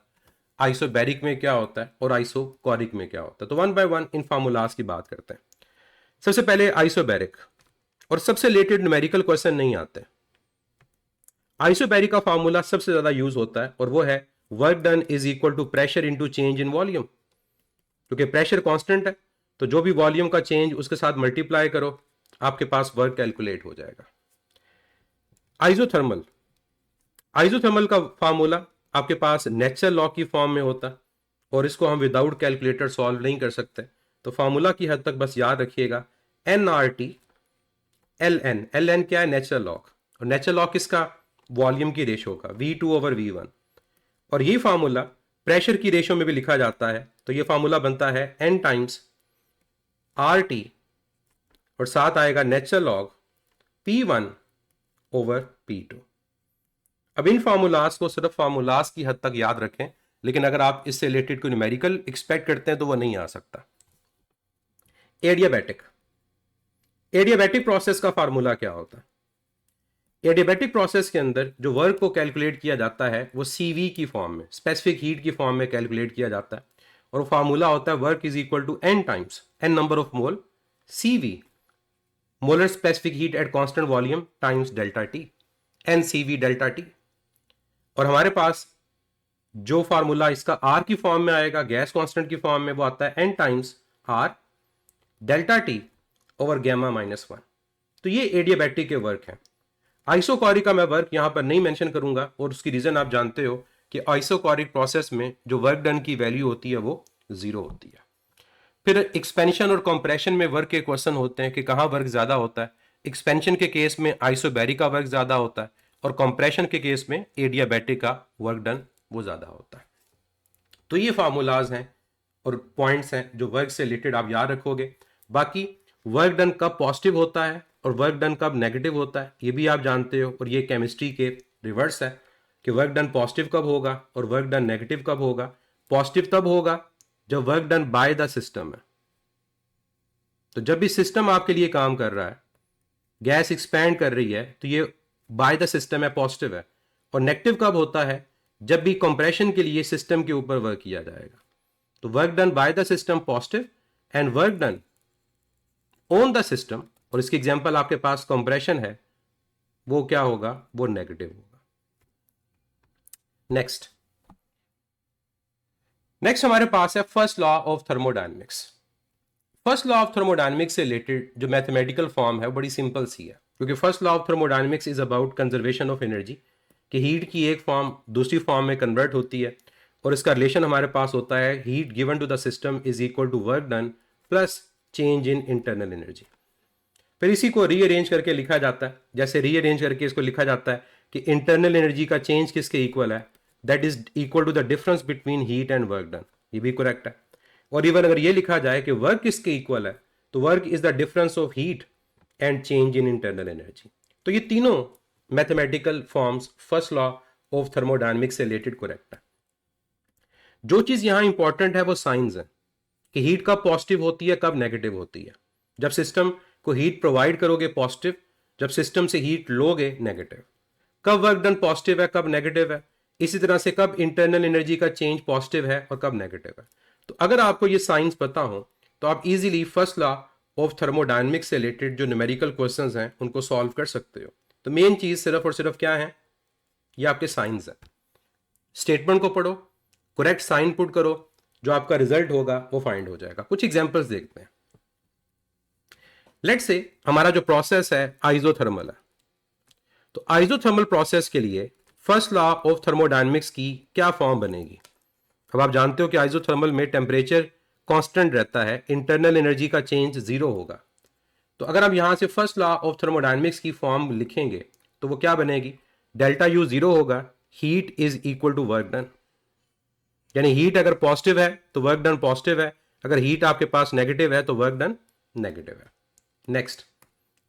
आइसोबैरिक में क्या होता है, और आइसोकॉरिक में क्या होता है। तो one by one in formulas की बात करते हैं। सबसे पहले आइसोबैरिक, और सबसे रिलेटेड न्यूमेरिकल क्वेश्चन नहीं आते। आइसोबैरिक का फार्मूला सबसे ज्यादा यूज होता है और वो है work done is equal to pressure into change in volume. क्योंकि प्रेशर कांस्टेंट है तो जो भी वॉल्यूम का चेंज उसके साथ मल्टीप्लाई करो, आपके पास वर्क कैलकुलेट हो जाएगा। आइसोथर्मल, आइसोथर्मल का फार्मूला आपके पास नेचुरल लॉ की फॉर्म में होता है और इसको हम विदाउट कैलकुलेटर सॉल्व नहीं कर सकते। तो फार्मूला की हद तक बस याद रखिएगा NRT LN। LN क्या है? नेचुरल लॉग, और नेचुरल लॉग किसका? वॉल्यूम की रेशो का, V2/V1। और ये फार्मूला प्रेशर की रेशियो में भी लिखा जाता है, तो ये फार्मूला बनता है n टाइम्स RT और साथ आएगा natural log P1 over P2। अब इन फार्मूलाज को सिर्फ फार्मूलाज की हद तक याद रखें, लेकिन अगर आप इससे रिलेटेड कोई न्यूमेरिकल एक्सपेक्ट करते हैं तो वो नहीं आ सकता। एडियाबैटिक, एडियाबैटिक प्रोसेस का फार्मूला क्या होता है? एडियाबैटिक प्रोसेस के अंदर जो वर्क को कैलकुलेट किया जाता है वो CV की फॉर्म में, स्पेसिफिक हीट की फॉर्म में कैलकुलेट किया जाता है, और वो फार्मूला होता है work is equal to n times n number of mole CV, molar specific heat at constant volume times delta T, NCV delta T। और हमारे पास जो फार्मूला इसका R की फॉर्म में आएगा, गैस कांस्टेंट की फॉर्म में, वो आता है n times R delta T over gamma -1। तो ये एडियाबैटिक के वर्क है। आइसोकॉरिक का मैं वर्क यहां पर नहीं मेंशन करूंगा, और उसकी रीजन आप जानते हो कि आइसोकॉरिक प्रोसेस में जो वर्क डन की वैल्यू होती है वो 0 होती है। फिर एक्सपेंशन और कंप्रेशन में वर्क के क्वेश्चन होते हैं कि कहां वर्क ज्यादा होता है। एक्सपेंशन के केस में आइसोबैरिक का वर्क ज्यादा होता है, और कंप्रेशन के केस में एडियाबैटिक का वर्क डन वो ज्यादा होता है। तो ये फार्मूलाज हैं और पॉइंट्स हैं जो वर्क से रिलेटेड आप याद रखोगे। बाकी वर्क डन कब पॉजिटिव होता है और वर्क डन कब नेगेटिव होता है ये भी आप जानते हो, और ये केमिस्ट्री के रिवर्स है कि वर्क डन पॉजिटिव कब होगा और वर्क डन नेगेटिव कब होगा। पॉजिटिव तब होगा जब work done by the system है, तो जब भी सिस्टम आपके लिए काम कर रहा है, गैस एक्सपैंड कर रही है, तो ये बाय द सिस्टम है, पॉजिटिव है। और नेगेटिव कब होता है? जब भी कंप्रेशन के लिए सिस्टम के ऊपर वर्क किया जाएगा। तो work done by the system positive and work done on the system, और इसकी एग्जांपल आपके पास कंप्रेशन है, वो क्या होगा? वो नेगेटिव होगा। नेक्स्ट हमारे पास है first law of thermodynamics. First law of thermodynamics से रिलेटेड जो मैथमेटिकल फॉर्म है वो बड़ी सिंपल सी है, क्योंकि first law of thermodynamics is about conservation of energy, कि हीट की एक फॉर्म दूसरी फॉर्म में कन्वर्ट होती है, और इसका रिलेशन हमारे पास होता है heat given to the system is equal to work done plus change in internal energy. फिर इसी को रीअरेंज करके लिखा जाता है, जैसे रीअरेंज करके इसको लिखा जाता है कि इंटरनल एनर्जी का चेंज किसके इक्वल है? That is equal to the difference between heat and work done. ये भी करेक्ट है। और इवन अगर ये लिखा जाए कि वर्क किसके इक्वल है, तो work is the difference of heat and change in internal energy. तो ये तीनों mathematical forms first law of thermodynamics से रिलेटेड करेक्ट है। जो चीज यहां इंपॉर्टेंट है वो साइंस है, कि हीट कब पॉजिटिव होती है, कब नेगेटिव होती है। जब सिस्टम को हीट प्रोवाइड करोगे पॉजिटिव, जब सिस्टम से हीट लोगे नेगेटिव। कब वर्क डन पॉजिटिव है, कब नेगेटिव है। इसी तरह से कब इंटरनल एनर्जी का चेंज पॉजिटिव है और कब नेगेटिव है। तो अगर आपको ये साइंस पता हो तो आप easily first law of thermodynamics से रिलेटेड जो न्यूमेरिकल क्वेश्चंस हैं उनको सॉल्व कर सकते हो। तो मेन चीज सिर्फ और सिर्फ क्या है? ये आपके साइंस है। स्टेटमेंट को पढ़ो, करेक्ट साइन पुट करो, जो आपका रिजल्ट होगा वो फाइंड हो जाएगा। कुछ एग्जांपल्स देखते हैं। लेट्स से हमारा जो प्रोसेस है आइसोथर्मल है, तो आइसोथर्मल प्रोसेस के लिए फर्स्ट लॉ ऑफ थर्मोडायनेमिक्स की क्या फॉर्म बनेगी? अब आप जानते हो कि आइसोथर्मल में टेम्परेचर कांस्टेंट रहता है, इंटरनल एनर्जी का चेंज 0 होगा। तो अगर आप यहां से फर्स्ट लॉ ऑफ थर्मोडायनेमिक्स की फॉर्म लिखेंगे तो वो क्या बनेगी? डेल्टा यू 0 होगा, heat is equal to work done. यानी हीट अगर पॉजिटिव है तो वर्क डन पॉजिटिव है, अगर हीट आपके पास नेगेटिव है तो वर्क डन नेगेटिव है। Next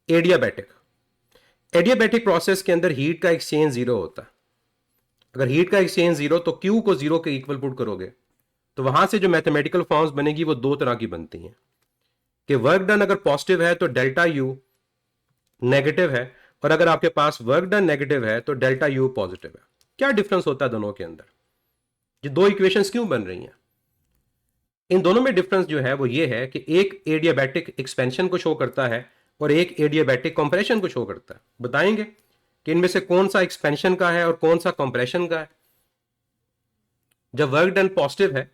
adiabatic. एडियाबैटिक प्रोसेस के अंदर हीट का एक्सचेंज 0 होता है। अगर हीट का एक्सचेंज 0 तो Q को 0 के इक्वल पुट करोगे तो वहां से जो मैथमेटिकल फॉर्म्स बनेगी वो दो तरह की बनती हैं, कि वर्क डन अगर पॉजिटिव है तो डेल्टा यू नेगेटिव है, और अगर आपके पास वर्क डन नेगेटिव है तो डेल्टा यू पॉजिटिव है। क्या डिफरेंस होता है दोनों के अंदर? ये दो इक्वेशंस क्यों बन रही हैं? इन दोनों में डिफरेंस जो है वो ये है कि एक एडियाबैटिक एक्सपेंशन को शो करता है और एक एडियाबैटिक कंप्रेशन को शो करता है। बताएंगे कि इनमें से कौन सा एक्सपेंशन का है और कौन सा कंप्रेशन का है। जब वर्क डन पॉजिटिव है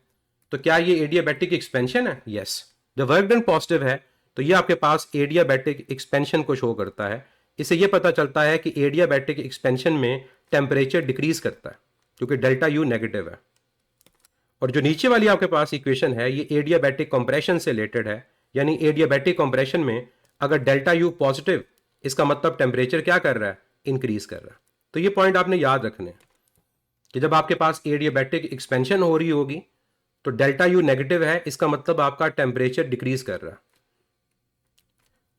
तो क्या ये एडियाबैटिक एक्सपेंशन है? यस। जब वर्क डन पॉजिटिव है तो ये आपके पास एडियाबैटिक एक्सपेंशन को शो करता है। इससे ये पता चलता है कि एडियाबैटिक एक्सपेंशन में टेम्परेचर डिक्रीज करता है क्योंकि डेल्टा यू नेगेटिव है। और जो नीचे वाली आपके पास इक्वेशन है ये एडियाबैटिक कंप्रेशन से रिलेटेड है, यानी एडियाबैटिक कंप्रेशन में अगर डेल्टा यू पॉजिटिव, इसका मतलब टेम्परेचर क्या कर रहा है? इंक्रीज कर रहा है। तो ये पॉइंट आपने याद रखने हैं। कि जब आपके पास एडियाबैटिक एक्सपेंशन हो रही होगी तो डेल्टा यू नेगेटिव है, इसका मतलब आपका टेम्परेचर डिक्रीज कर रहा है।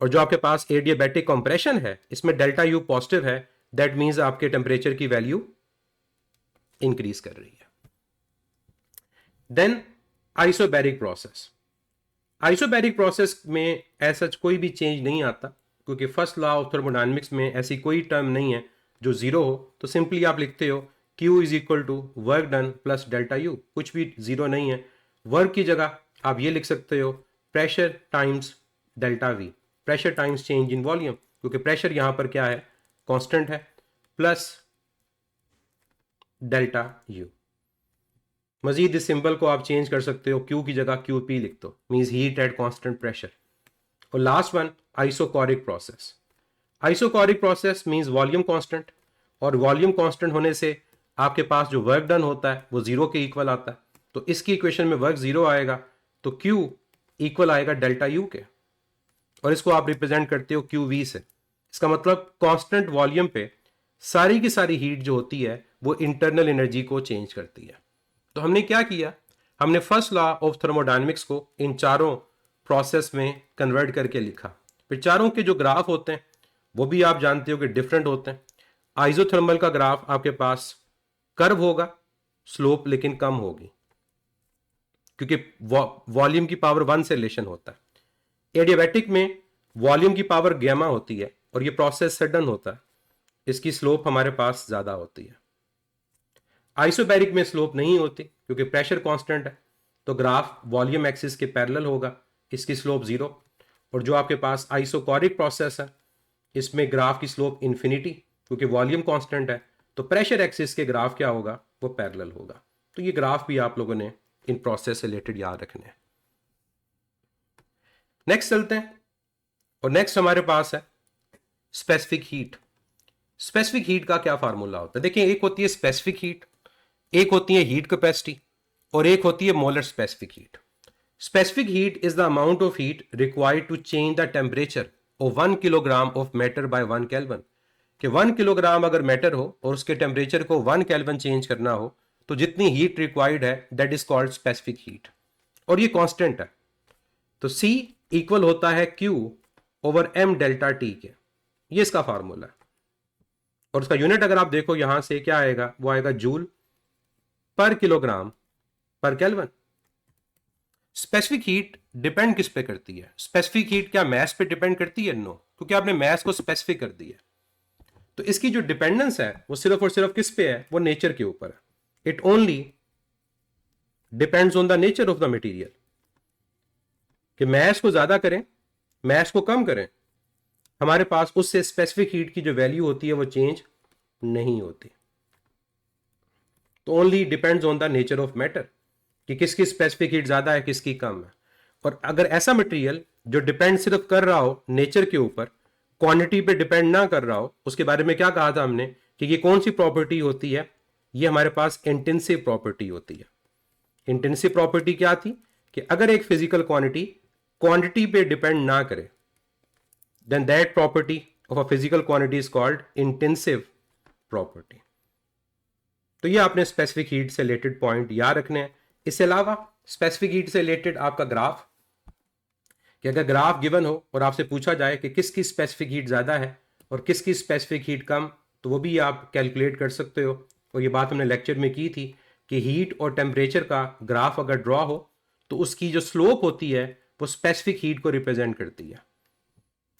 और जो आपके पास एडियाबैटिक कंप्रेशन है इसमें डेल्टा यू पॉजिटिव है, दैट मीन्स आपके टेम्परेचर की वैल्यू इंक्रीज कर रही है। Then isobaric process. Isobaric process में ऐसा कोई भी चेंज नहीं आता, क्योंकि फर्स्ट लॉ ऑफ थर्मोडायनेमिक्स में ऐसी कोई टर्म नहीं है जो जीरो हो। तो सिंपली आप लिखते हो Q is equal to work done plus delta U, कुछ भी जीरो नहीं है। वर्क की जगह आप ये लिख सकते हो pressure times delta we, pressure times change in volume, क्योंकि प्रेशर यहां पर क्या है, कांस्टेंट है, प्लस डेल्टा यू। मजीद इस सिंबल को आप चेंज कर सकते हो, क्यू की जगह क्यू पी लिख दो, means heat at constant pressure. और last one isochoric process. Isochoric process means volume constant, और वॉल्यूम कांस्टेंट होने से आपके पास जो वर्क डन होता है वो जीरो के इक्वल आता है। तो इसकी इक्वेशन में वर्क जीरो आएगा तो क्यू इक्वल आएगा डेल्टा यू के, और इसको आप रिप्रेजेंट करते हो क्यू वी से। इसका मतलब कांस्टेंट वॉल्यूम पे सारी की सारी हीट जो होती है वो इंटरनल एनर्जी को चेंज करती है। तो हमने क्या किया, हमने फर्स्ट लॉ ऑफ थर्मोडायनेमिक्स को इन चारों प्रोसेस में कन्वर्ट करके लिखा। फिर चारों के जो ग्राफ होते हैं वो भी आप जानते हो कि डिफरेंट होते हैं। आइसोथर्मल का ग्राफ आपके पास कर्व होगा, स्लोप लेकिन कम होगी, क्योंकि वॉल्यूम की पावर 1 से रिलेशन होता है। एडियाबैटिक में वॉल्यूम की पावर गैमा होती है और ये प्रोसेस सडन होता है, इसकी स्लोप हमारे पास ज्यादा होती है। आइसोबैरिक में स्लोप नहीं होती क्योंकि प्रेशर कांस्टेंट है, तो ग्राफ वॉल्यूम एक्सिस के पैरेलल होगा, इसकी स्लोप जीरो। और जो आपके पास आइसोकोरिक प्रोसेस है इसमें ग्राफ की स्लोप इन्फिनिटी, क्योंकि वॉल्यूम कांस्टेंट है, तो प्रेशर एक्सिस के ग्राफ क्या होगा, वो पैरेलल होगा। तो ये ग्राफ भी आप लोगों ने इन प्रोसेस से रिलेटेड याद रखने हैं। नेक्स्ट चलते हैं, और नेक्स्ट हमारे पास है स्पेसिफिक हीट। स्पेसिफिक हीट का क्या फार्मूला होता है, देखिए एक होती है स्पेसिफिक हीट, एक होती है हीट कैपेसिटी, और एक होती है molar specific heat. Specific heat is the amount of heat required to change the temperature of 1 kilogram of matter by 1 kelvin. कि 1 किलोग्राम अगर मैटर हो और उसके टेम्परेचर को 1 केल्विन चेंज करना हो तो जितनी हीट रिक्वायर्ड है that is called specific heat, और ये कांस्टेंट है। तो C इक्वल होता है Q over M delta T के, ये इसका फार्मूला है। और उसका यूनिट अगर आप देखो यहां से क्या आएगा, वो आएगा जूल पर किलोग्राम पर केल्विन। स्पेसिफिक हीट डिपेंड किस पे करती है, स्पेसिफिक हीट क्या मैस पे डिपेंड करती है, नो, क्योंकि आपने मैस को स्पेसिफिक कर दिया। तो इसकी जो डिपेंडेंस है वो सिर्फ और सिर्फ किस पे है, वो नेचर के ऊपर है। It only depends on the nature of the material, कि मैस को ज्यादा करें मैस को कम करें, हमारे पास उससे स्पेसिफिक हीट की जो वैल्यू होती है वो चेंज नहीं होती। तो only depends on the nature of matter कि किसकी स्पेसिफिक हीट ज्यादा है किसकी कम है। और अगर ऐसा मटेरियल जो डिपेंड सिर्फ कर रहा हो नेचर के ऊपर, क्वांटिटी पे डिपेंड ना कर रहा हो, उसके बारे में क्या कहा था हमने कि ये कौन सी प्रॉपर्टी होती है, ये हमारे पास इंटेंसिव प्रॉपर्टी होती है। इंटेंसिव प्रॉपर्टी क्या थी कि अगर एक फिजिकल क्वांटिटी पे डिपेंड ना करे, then that property of a physical quantity is called intensive property. तो ये आपने स्पेसिफिक हीट से रिलेटेड पॉइंट याद रखने हैं। इसके अलावा स्पेसिफिक हीट से रिलेटेड आपका ग्राफ, कि अगर ग्राफ गिवन हो और आपसे पूछा जाए कि किसकी स्पेसिफिक हीट ज्यादा है और किसकी स्पेसिफिक हीट कम, तो वो भी आप कैलकुलेट कर सकते हो। और ये बात हमने लेक्चर में की थी कि हीट और टेम्परेचर का ग्राफ अगर ड्रॉ हो तो उसकी जो स्लोप होती है वो स्पेसिफिक हीट को रिप्रेजेंट करती है।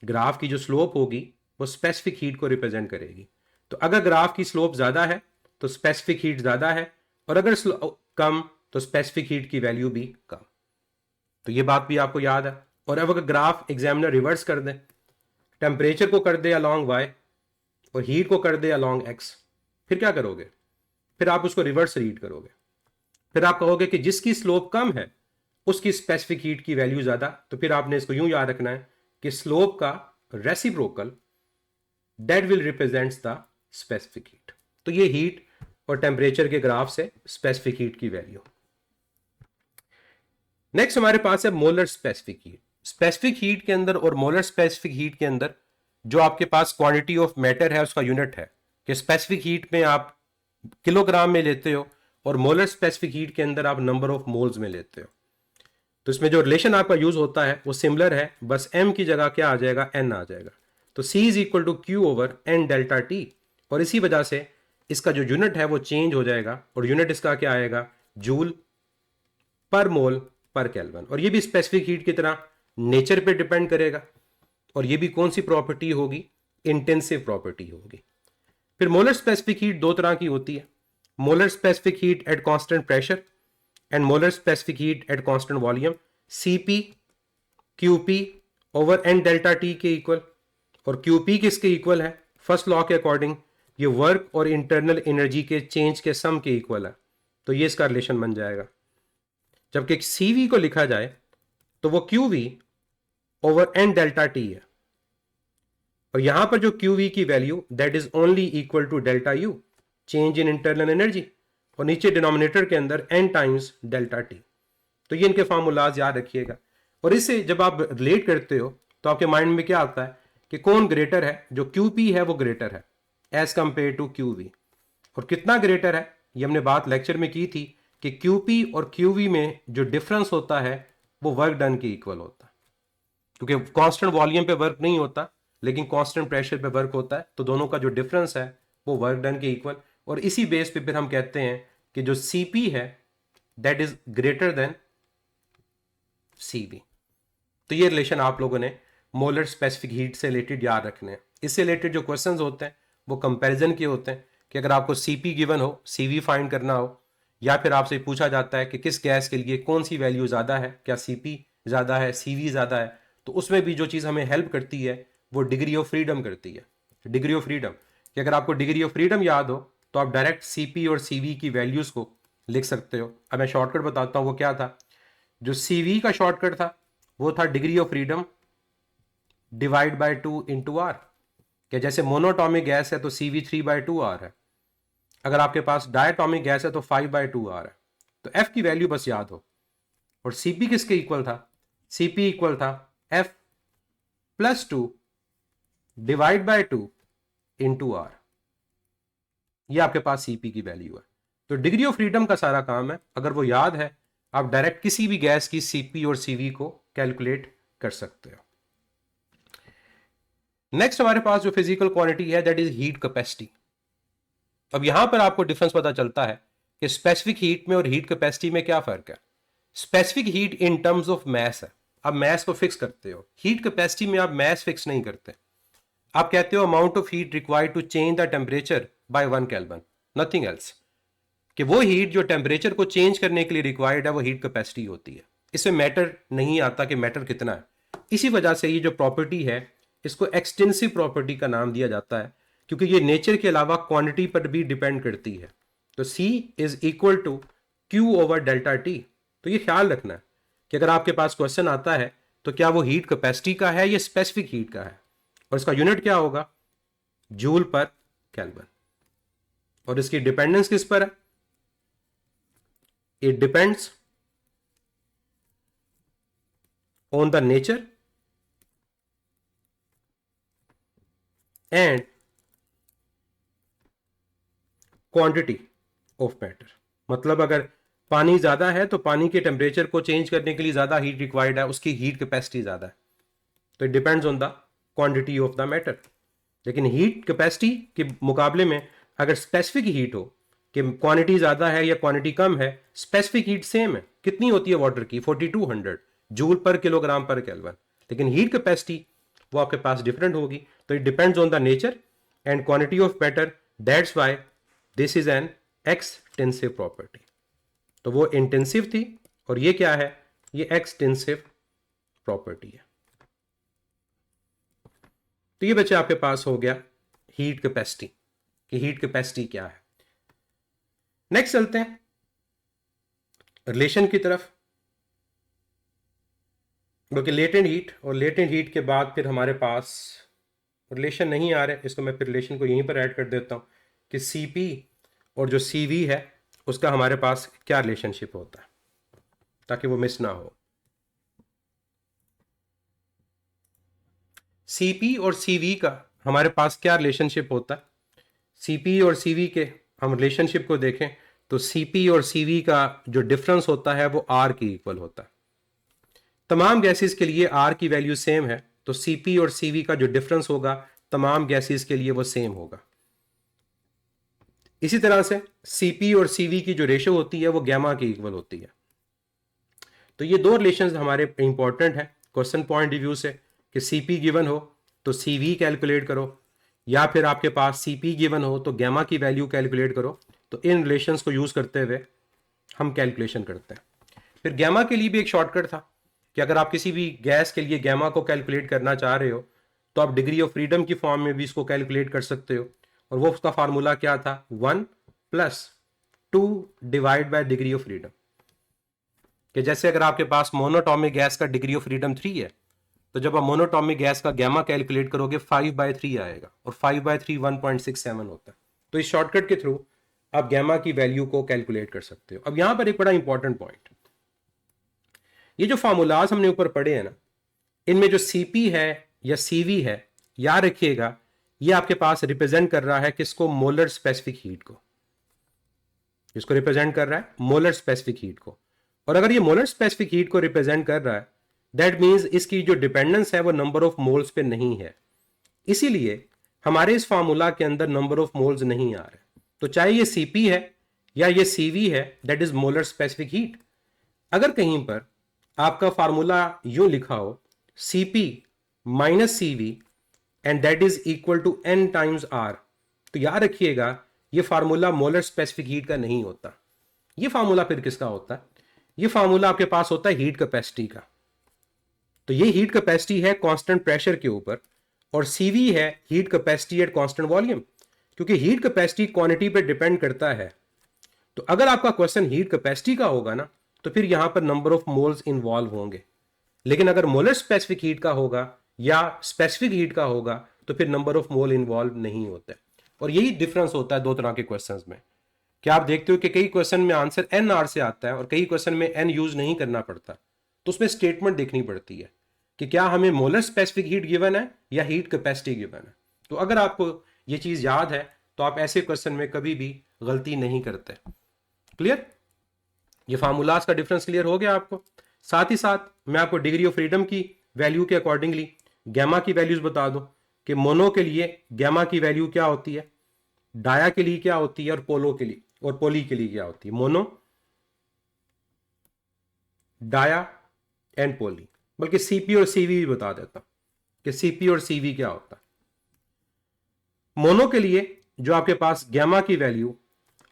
ग्राफ की जो स्लोप होगी वो स्पेसिफिक हीट को रिप्रेजेंट करेगी। तो अगर ग्राफ की स्लोप ज्यादा है तो स्पेसिफिक हीट ज्यादा है, और अगर कम तो स्पेसिफिक हीट की वैल्यू भी कम। तो ये बात भी आपको याद है। और अब अगर ग्राफ एग्जामिनर रिवर्स कर दे, टेम्परेचर को कर दे अलोंग वाई और हीट को कर दे अलोंग एक्स, फिर क्या करोगे, फिर आप उसको रिवर्स रीड करोगे। फिर आप कहोगे कि जिसकी स्लोप कम है उसकी स्पेसिफिक हीट की वैल्यू ज्यादा। तो फिर आपने इसको यूं याद रखना है कि स्लोप का reciprocal that will represents the specific heat. तो ये हीट और टेम्परेचर के ग्राफ से स्पेसिफिक हीट की वैल्यू। नेक्स्ट हमारे पास है molar specific heat. Specific heat के अंदर और मोलर स्पेसिफिक हीट के अंदर जो आपके पास क्वांटिटी ऑफ मैटर है उसका यूनिट है, कि स्पेसिफिक हीट में आप किलोग्राम में लेते हो और मोलर स्पेसिफिक हीट के अंदर आप नंबर ऑफ मोल्स में लेते हो। तो इसमें जो रिलेशन आपका यूज होता है वो सिमिलर है, बस m की जगह क्या आ जाएगा, n आ जाएगा। तो c is equal to Q over n delta T, और इसी वजह से इसका जो यूनिट है वो चेंज हो जाएगा, और यूनिट इसका क्या आएगा, जूल पर मोल पर केल्विन। और ये भी स्पेसिफिक हीट की तरह नेचर पे डिपेंड करेगा, और ये भी कौन सी प्रॉपर्टी होगी, इंटेंसिव प्रॉपर्टी होगी। फिर मोलर स्पेसिफिक हीट दो तरह की होती है, molar specific heat at constant pressure and molar specific heat at constant volume, Cp Qp over n delta T के इक्वल। और क्यूपी किसके इक्वल है, फर्स्ट लॉ के अकॉर्डिंग ये वर्क और इंटरनल एनर्जी के चेंज के सम के इक्वल है, तो ये इसका रिलेशन बन जाएगा। जबकि सीवी को लिखा जाए तो वो Qv over n delta T है, और यहां पर जो क्यूवी की value that is only equal to delta U, change in internal energy, और नीचे डिनोमिनेटर के अंदर एन टाइम्स डेल्टा टी। तो ये इनके फार्मूलाज याद रखिएगा, और इससे जब आप रिलेट करते हो तो आपके माइंड में क्या आता है कि कौन ग्रेटर है, जो क्यूपी है वो ग्रेटर है एज कंपेयर टू क्यूवी। और कितना ग्रेटर है, ये हमने बात लेक्चर में की थी कि क्यूपी और क्यूवी में जो डिफरेंस होता है वो वर्क डन के इक्वल होता है, क्योंकि कांस्टेंट वॉल्यूम पे वर्क नहीं होता लेकिन कांस्टेंट प्रेशर पे वर्क होता है, तो दोनों का जो डिफरेंस है वो वर्क डन के इक्वल। और इसी बेस पे फिर हम कहते हैं कि जो सीपी है that is greater than CB. तो ये रिलेशन आप लोगों ने मोलर स्पेसिफिक हीट से रिलेटेड याद रखने हैं। इससे रिलेटेड जो क्वेश्चंस होते हैं वो कंपैरिजन के होते हैं, कि अगर आपको सीपी गिवन हो, सीवी फाइंड करना हो, या फिर आपसे पूछा जाता है कि किस गैस के लिए कौन सी वैल्यू ज़्यादा है, क्या सीपी ज़्यादा है, सीवी ज़्यादा है, तो उसमें भी जो चीज़ हमें हेल्प करती है वो डिग्री ऑफ फ्रीडम करती है। डिग्री ऑफ फ्रीडम, कि अगर आपको डिग्री ऑफ फ्रीडम याद हो तो आप डायरेक्ट सीपी और सीवी की वैल्यूज़ को लिख सकते हो। अब मैं शॉर्टकट बताता हूँ वो क्या था। जो सीवी का शॉर्टकट था वो था degree of freedom divide by 2 into R, कि जैसे मोनोटॉमिक गैस है तो सीवी 3/2 आर है, अगर आपके पास डायटॉमिक गैस है तो 5/2 आर है। तो एफ की वैल्यू बस याद हो। और सीपी किसके इक्वल था, सीपी इक्वल था f plus 2 divide by 2 into R, ये आपके पास सीपी की वैल्यू है। तो डिग्री ऑफ फ्रीडम का सारा काम है, अगर वो याद है आप डायरेक्ट किसी भी गैस की सीपी और सीवी को कैलकुलेट कर सकते हो। नेक्स्ट हमारे पास जो फिजिकल क्वांटिटी है दैट इज हीट कैपेसिटी। अब यहां पर आपको डिफरेंस पता चलता है कि स्पेसिफिक हीट में और हीट कैपेसिटी में क्या फर्क है। Specific heat in terms of mass है, आप मैस को फिक्स करते हो। हीट कैपेसिटी में आप मैस फिक्स नहीं करते, आप कहते हो amount of heat required to change the temperature by 1 kelvin, nothing else, कि वो हीट जो टेम्परेचर को चेंज करने के लिए रिक्वायर्ड है वो हीट कैपेसिटी होती है। इसमें मैटर नहीं आता कि मैटर कितना है। इसी वजह से ये जो प्रॉपर्टी है इसको एक्सटेंसिव प्रॉपर्टी का नाम दिया जाता है, क्योंकि ये नेचर के अलावा क्वांटिटी पर भी डिपेंड करती है। तो C is equal to Q over delta T. तो ये ख्याल रखना है कि अगर आपके पास क्वेश्चन आता है तो क्या वो हीट कैपेसिटी का है या स्पेसिफिक हीट का है, और इसका यूनिट क्या होगा, जूल पर केल्विन। और इसकी डिपेंडेंस किस पर है, it depends on the nature and quantity of matter. मतलब अगर पानी ज्यादा है तो पानी के टेम्परेचर को चेंज करने के लिए ज्यादा हीट रिक्वायर्ड है, उसकी हीट कैपेसिटी ज्यादा है, तो it depends on the quantity of the matter. लेकिन हीट कैपेसिटी के मुकाबले में अगर स्पेसिफिक हीट हो कि क्वांटिटी ज्यादा है या क्वांटिटी कम है, स्पेसिफिक हीट सेम है। कितनी होती है वाटर की, 4200 जूल पर किलोग्राम पर केल्विन, लेकिन हीट कैपेसिटी वो आपके पास डिफरेंट होगी। तो it depends on the nature and quantity of matter, that's why this is an extensive property. तो वो इंटेंसिव थी और ये क्या है, ये एक्सटेंसिव प्रॉपर्टी है। तो ये बच्चे आपके पास हो गया हीट कैपेसिटी, कि हीट कैपेसिटी क्या है। नेक्स्ट चलते हैं रिलेशन की तरफ, क्योंकि लेटेंट हीट और लेटेंट हीट के बाद फिर हमारे पास रिलेशन नहीं आ रहे, इसको मैं फिर रिलेशन को यहीं पर ऐड कर देता हूं कि सीपी और जो सीवी है उसका हमारे पास क्या रिलेशनशिप होता है, ताकि वो मिस ना हो। सीपी और सीवी का हमारे पास क्या रिलेशनशिप होता है। सीपी और सीवी के हम रिलेशनशिप को देखें तो Cp और Cv का जो डिफरेंस होता है वो R के इक्वल होता है। तमाम गैसेस के लिए R की वैल्यू सेम है, तो Cp और Cv का जो डिफरेंस होगा तमाम गैसेस के लिए वो सेम होगा। इसी तरह से Cp और Cv की जो रेशो होती है वो गैमा के इक्वल होती है। तो ये दो रिलेशंस हमारे इंपॉर्टेंट है क्वेश्चन पॉइंट ऑफ व्यू से कि Cp गिवन हो तो Cv कैलकुलेट करो, या फिर आपके पास Cp गिवन हो तो गैमा की वैल्यू कैलकुलेट करो। तो इन रिलेशंस को यूज करते हुए हम कैलकुलेशन करते हैं। फिर गैमा के लिए भी एक शॉर्टकट था कि अगर आप किसी भी गैस के लिए गैमा को कैलकुलेट करना चाह रहे हो तो आप डिग्री ऑफ फ्रीडम की फॉर्म में भी इसको कैलकुलेट कर सकते हो, और वो उसका फार्मूला क्या था, 1+2 divide by degree of freedom. कि जैसे अगर आपके पास मोनोटॉमिक गैस का डिग्री ऑफ फ्रीडम 3 है, तो जब आप मोनोटॉमिक गैस का गैमा कैलकुलेट करोगे 5/3 आएगा, और 5/3 1.67 होता है। तो इस शॉर्टकट के थ्रू आप गैमा की वैल्यू को कैलकुलेट कर सकते हो। अब यहां पर एक बड़ा इंपॉर्टेंट पॉइंट, ये जो फार्मूलाज हमने ऊपर पढ़े हैं ना, इनमें जो Cp है या Cv है, याद रखिएगा ये आपके पास रिप्रेजेंट कर रहा है किसको, मोलर स्पेसिफिक हीट को। इसको रिप्रेजेंट कर रहा है मोलर स्पेसिफिक हीट को। और अगर ये मोलर स्पेसिफिक हीट को रिप्रेजेंट कर रहा है, दैट मींस इसकी जो डिपेंडेंस है वो नंबर ऑफ मोल्स पे नहीं है। इसीलिए हमारे इस फार्मूला के अंदर नंबर ऑफ मोल्स नहीं आ रहे। तो चाहे ये Cp है या ये Cv है, that is molar specific heat. अगर कहीं पर आपका फार्मूला यूं लिखा हो Cp minus Cv and that is equal to N times R, तो याद रखिएगा ये फार्मूला मोलर स्पेसिफिक हीट का नहीं होता। ये फार्मूला फिर किसका होता है, ये फार्मूला आपके पास होता है हीट कैपेसिटी का। तो ये हीट कैपेसिटी है कांस्टेंट प्रेशर के ऊपर, और Cv है heat capacity eight constant volume. क्योंकि हीट कैपेसिटी क्वांटिटी पे डिपेंड करता है, तो अगर आपका क्वेश्चन हीट कैपेसिटी का होगा ना, तो फिर यहां पर नंबर ऑफ मोल्स इन्वॉल्व होंगे। लेकिन अगर मोलर स्पेसिफिक हीट का होगा या स्पेसिफिक हीट का होगा, तो फिर नंबर ऑफ मोल इन्वॉल्व नहीं होते। और यही डिफरेंस होता है दो तरह के क्वेश्चंस में। क्या आप देखते हो कि कई क्वेश्चन में आंसर NR से आता है और कई क्वेश्चन में N यूज नहीं करना पड़ता, तो उसमें स्टेटमेंट देखनी पड़ती है कि क्या हमें मोलर स्पेसिफिक हीट गिवन है या हीट कैपेसिटी गिवन है। तो अगर आपको ये चीज याद है तो आप ऐसे क्वेश्चन में कभी भी गलती नहीं करते। क्लियर, ये फार्मूलाज का डिफरेंस क्लियर हो गया आपको। साथ ही साथ मैं आपको डिग्री ऑफ फ्रीडम की वैल्यू के अकॉर्डिंगली गैमा की वैल्यूज बता दूं कि मोनो के लिए गैमा की वैल्यू क्या होती है, डाया के लिए क्या होती है, और पोलो के लिए और पोली के लिए क्या होती है। मोनो, डाया एंड पोली। बल्कि Cp और Cv भी बता देता हूं कि Cp और Cv क्या होता है। मोनो के लिए जो आपके पास गैमा की वैल्यू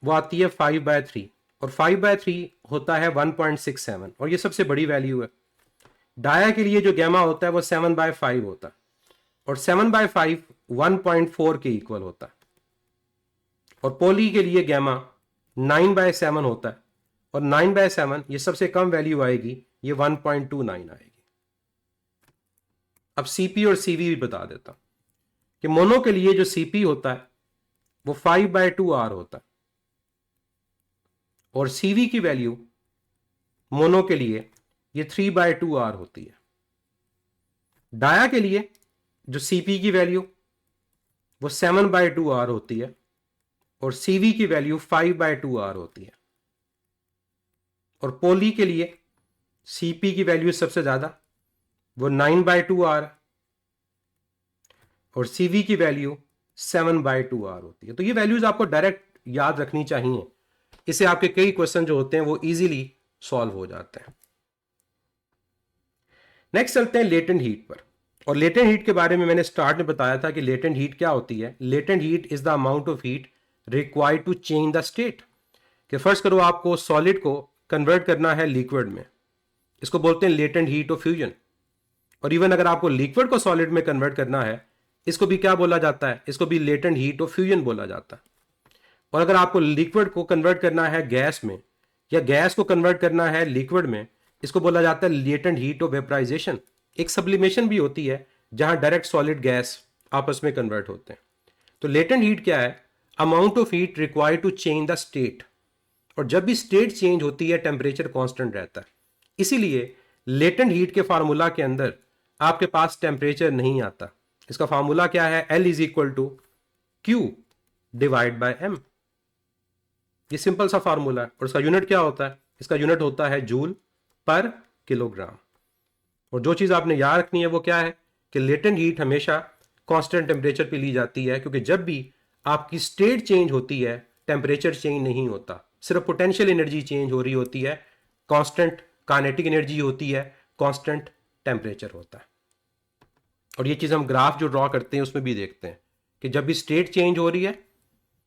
वो आती है 5/3, और 5/3 होता है 1.67, और ये सबसे बड़ी वैल्यू है। डाया के लिए जो गैमा होता है वो 7/5 होता है, और 7/5 1.4 के इक्वल होता है। और पोली के लिए गैमा 9/7 होता है, और 9/7 ये सबसे कम वैल्यू आएगी, ये 1.29 आएगी। अब Cp और Cv भी बता देता हूं कि मोनो के लिए जो Cp होता है वो 5/2R होता है, और Cv की वैल्यू मोनो के लिए ये 3/2R होती है। डाया के लिए जो Cp की वैल्यू वो 7/2R होती है, और Cv की वैल्यू 5/2R होती है। और पोली के लिए Cp की वैल्यू सबसे ज्यादा, वो 9/2R, और Cv की वैल्यू 7/2R होती है। तो ये वैल्यूज आपको डायरेक्ट याद रखनी चाहिए, इससे आपके कई क्वेश्चन जो होते हैं वो इजीली सॉल्व हो जाते हैं। नेक्स्ट चलते हैं लेटेंट हीट पर। और लेटेंट हीट के बारे में मैंने स्टार्ट में बताया था कि लेटेंट हीट क्या होती है। Latent heat is the amount of heat required to change the state. कि फर्स्ट करो आपको सॉलिड को कन्वर्ट करना है लिक्विड में, इसको बोलते हैं लेटेंट हीट ऑफ फ्यूजन। और इवन अगर आपको लिक्विड को सॉलिड में कन्वर्ट करना है, इसको भी क्या बोला जाता है, इसको भी लेटेंट हीट ऑफ फ्यूजन बोला जाता है। और अगर आपको लिक्विड को कन्वर्ट करना है गैस में, या गैस को कन्वर्ट करना है लिक्विड में, इसको बोला जाता है लेटेंट हीट ऑफ वेपराइजेशन। एक सब्लिमेशन भी होती है जहां डायरेक्ट सॉलिड गैस आपस में कन्वर्ट होते हैं। तो लेटेंट हीट क्या है, amount of heat required to change the state. और जब भी स्टेट चेंज होती है टेम्परेचर कांस्टेंट रहता है। इसीलिए लेटेंट हीट के फार्मूला के अंदर आपके पास टेम्परेचर नहीं आता। इसका फार्मूला क्या है, L is equal to Q divide by M। ये सिंपल सा फार्मूला है और इसका यूनिट क्या होता है? इसका यूनिट होता है जूल पर किलोग्राम। और जो चीज़ आपने याद रखनी है वो क्या है कि लेटेंट हीट हमेशा कांस्टेंट टेम्परेचर पे ली जाती है, क्योंकि जब भी आपकी स्टेट चेंज होती है टेम्परेचर चेंज नहीं होता, सिर्फ पोटेंशियल एनर्जी चेंज हो रही होती है, कांस्टेंट काइनेटिक एनर्जी होती है, कांस्टेंट टेम्परेचर होता है। और ये चीज़ हम ग्राफ जो ड्रॉ करते हैं उसमें भी देखते हैं कि जब भी स्टेट चेंज हो रही है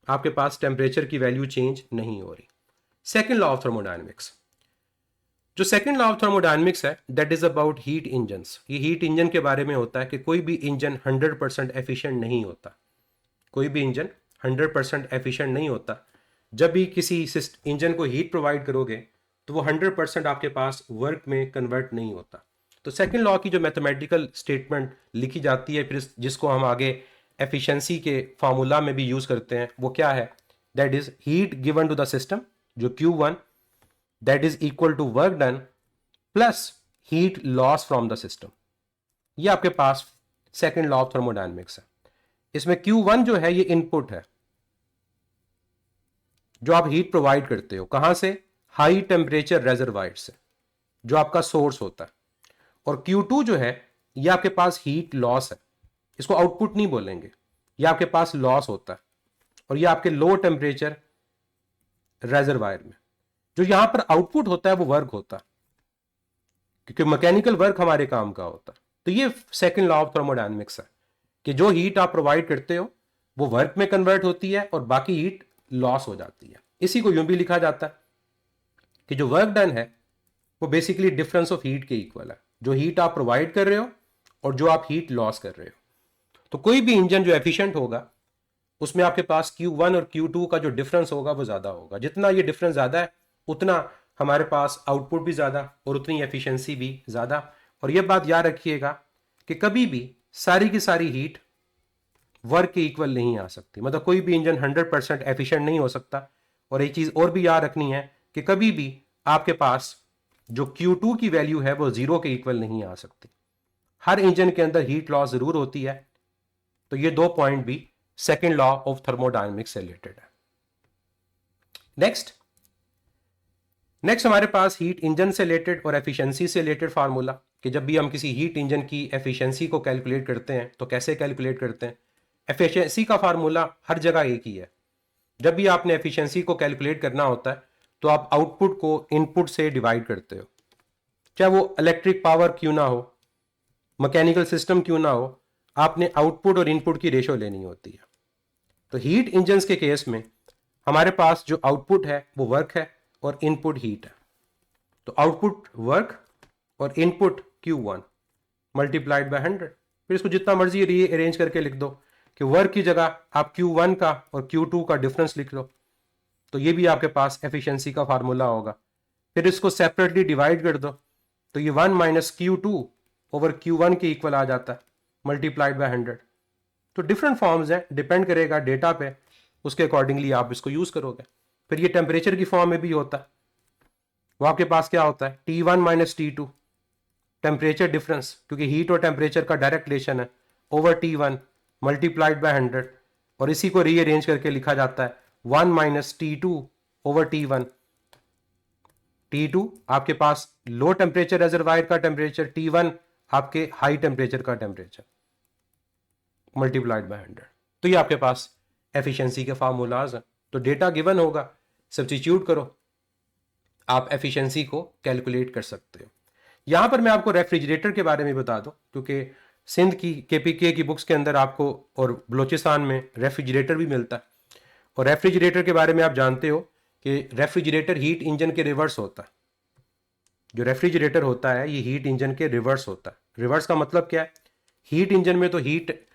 आपके पास टेम्परेचर की वैल्यू चेंज नहीं हो रही। सेकेंड लॉ ऑफ थर्मोडायनेमिक्स, जो सेकंड लॉ ऑफ थर्मोडायनेमिक्स है that is about heat engines. ये हीट इंजन के बारे में होता है कि कोई भी इंजन 100% एफिशिएंट नहीं होता, कोई भी इंजन 100% एफिशिएंट नहीं होता। जब भी किसी इंजन को हीट प्रोवाइड करोगे तो वो 100% आपके पास वर्क में कन्वर्ट नहीं होता। तो सेकंड लॉ की जो मैथमेटिकल स्टेटमेंट लिखी जाती है फिर जिसको हम आगे एफिशिएंसी के फार्मूला में भी यूज करते हैं वो क्या है? That is heat given to the system, जो Q1 that is equal to work done plus heat loss from the system. ये आपके पास सेकंड लॉ ऑफ थर्मोडायनेमिक्स है। इसमें Q1 जो है ये इनपुट है जो आप हीट प्रोवाइड करते हो, कहां से? हाई टेम्परेचर रेजर्वायर से, जो आपका सोर्स होता है। और Q2 जो है ये आपके पास हीट लॉस है, इसको आउटपुट नहीं बोलेंगे, ये आपके पास लॉस होता है और ये आपके लो टेम्परेचर रेजर्वायर में। जो यहां पर आउटपुट होता है वो वर्क होता है, क्योंकि मैकेनिकल वर्क हमारे काम का होता है। तो ये सेकंड लॉ ऑफ थर्मोडायनेमिक्स है कि जो हीट आप प्रोवाइड करते हो वो वर्क में कन्वर्ट होती है और बाकी हीट लॉस हो जाती है। इसी को यूं भी लिखा जाता है कि जो वर्क डन है वो बेसिकली डिफरेंस ऑफ हीट के इक्वल है, जो हीट आप प्रोवाइड कर रहे हो और जो आप हीट लॉस कर रहे हो। तो कोई भी इंजन जो एफिशिएंट होगा उसमें आपके पास Q1 और Q2 का जो डिफरेंस होगा वो ज्यादा होगा। जितना ये डिफरेंस ज्यादा है उतना हमारे पास आउटपुट भी ज्यादा और उतनी एफिशिएंसी भी ज्यादा। और ये बात याद रखिएगा कि कभी भी सारी की सारी हीट वर्क के इक्वल नहीं आ सकती, मतलब कोई भी इंजन 100% एफिशिएंट नहीं हो सकता। और एक चीज और भी याद रखनी है कि कभी भी आपके पास जो Q2 की वैल्यू है वो जीरो के इक्वल नहीं आ सकती, हर इंजन के अंदर हीट लॉस जरूर होती है। तो ये दो पॉइंट भी सेकेंड लॉ ऑफ थर्मोडायनेमिक्स से रिलेटेड है। नेक्स्ट हमारे पास हीट इंजन से रिलेटेड और एफिशिएंसी से रिलेटेड फार्मूला, कि जब भी हम किसी हीट इंजन की एफिशिएंसी को कैलकुलेट करते हैं तो कैसे कैलकुलेट करते हैं। एफिशिएंसी का फार्मूला हर जगह एक ही है। जब भी आपने एफिशिएंसी को कैलकुलेट करना होता है तो आप आउटपुट को इनपुट से डिवाइड करते हो, चाहे वो इलेक्ट्रिक पावर क्यों ना हो, मैकेनिकल सिस्टम क्यों ना हो, आपने आउटपुट और इनपुट की रेशो लेनी होती है। तो हीट इंजन्स के केस में हमारे पास जो आउटपुट है वो वर्क है और इनपुट हीट है। तो आउटपुट वर्क और इनपुट Q1 मल्टीप्लाइड बाय 100। फिर इसको जितना मर्जी रीअरेंज करके लिख दो कि वर्क की जगह आप Q1 का और Q2 का डिफरेंस लिख लो, तो ये भी आपके पास एफिशिएंसी का फार्मूला होगा। फिर इसको सेपरेटली डिवाइड कर दो तो ये 1 माइनस Q2 ओवर Q1 के इक्वल आ जाता है मल्टीप्लाइड बाय 100। तो डिफरेंट फॉर्म्स हैं, डिपेंड करेगा डेटा पे, उसके अकॉर्डिंगली आप इसको यूज करोगे। फिर ये टेम्परेचर की फॉर्म में भी होता है, वो आपके पास क्या होता है? T1 minus T2 temperature difference, क्योंकि हीट और टेम्परेचर का डायरेक्ट रिलेशन है, ओवर T1 मल्टीप्लाइड बाय 100। और इसी को रीअरेंज करके लिखा जाता है 1 minus T2 over T1। T2 आपके पास लो टेम्परेचर रिजर्वायर का टेम्परेचर, T1 आपके हाई टेम्परेचर का टेम्परेचर मल्टीप्लाइड बाय 100। तो ये आपके पास एफिशिएंसी के फार्मूलाज हैं। तो डेटा गिवन होगा, सब्स्टिट्यूट करो, आप एफिशिएंसी को कैलकुलेट कर सकते हो। यहां पर मैं आपको रेफ्रिजरेटर के बारे में बता दूं, क्योंकि सिंध की KPK की बुक्स के अंदर आपको और बलोचिस्तान में रेफ्रिजरेटर भी मिलता है। और रेफ्रिजरेटर के बारे में आप जानते हो कि रेफ्रिजरेटर हीट इंजन के रिवर्स होता है। जो रेफ्रिजरेटर होता है ये हीट इंजन के रिवर्स होता है। रिवर्स का मतलब क्या है? हीट इंजन में तो हीट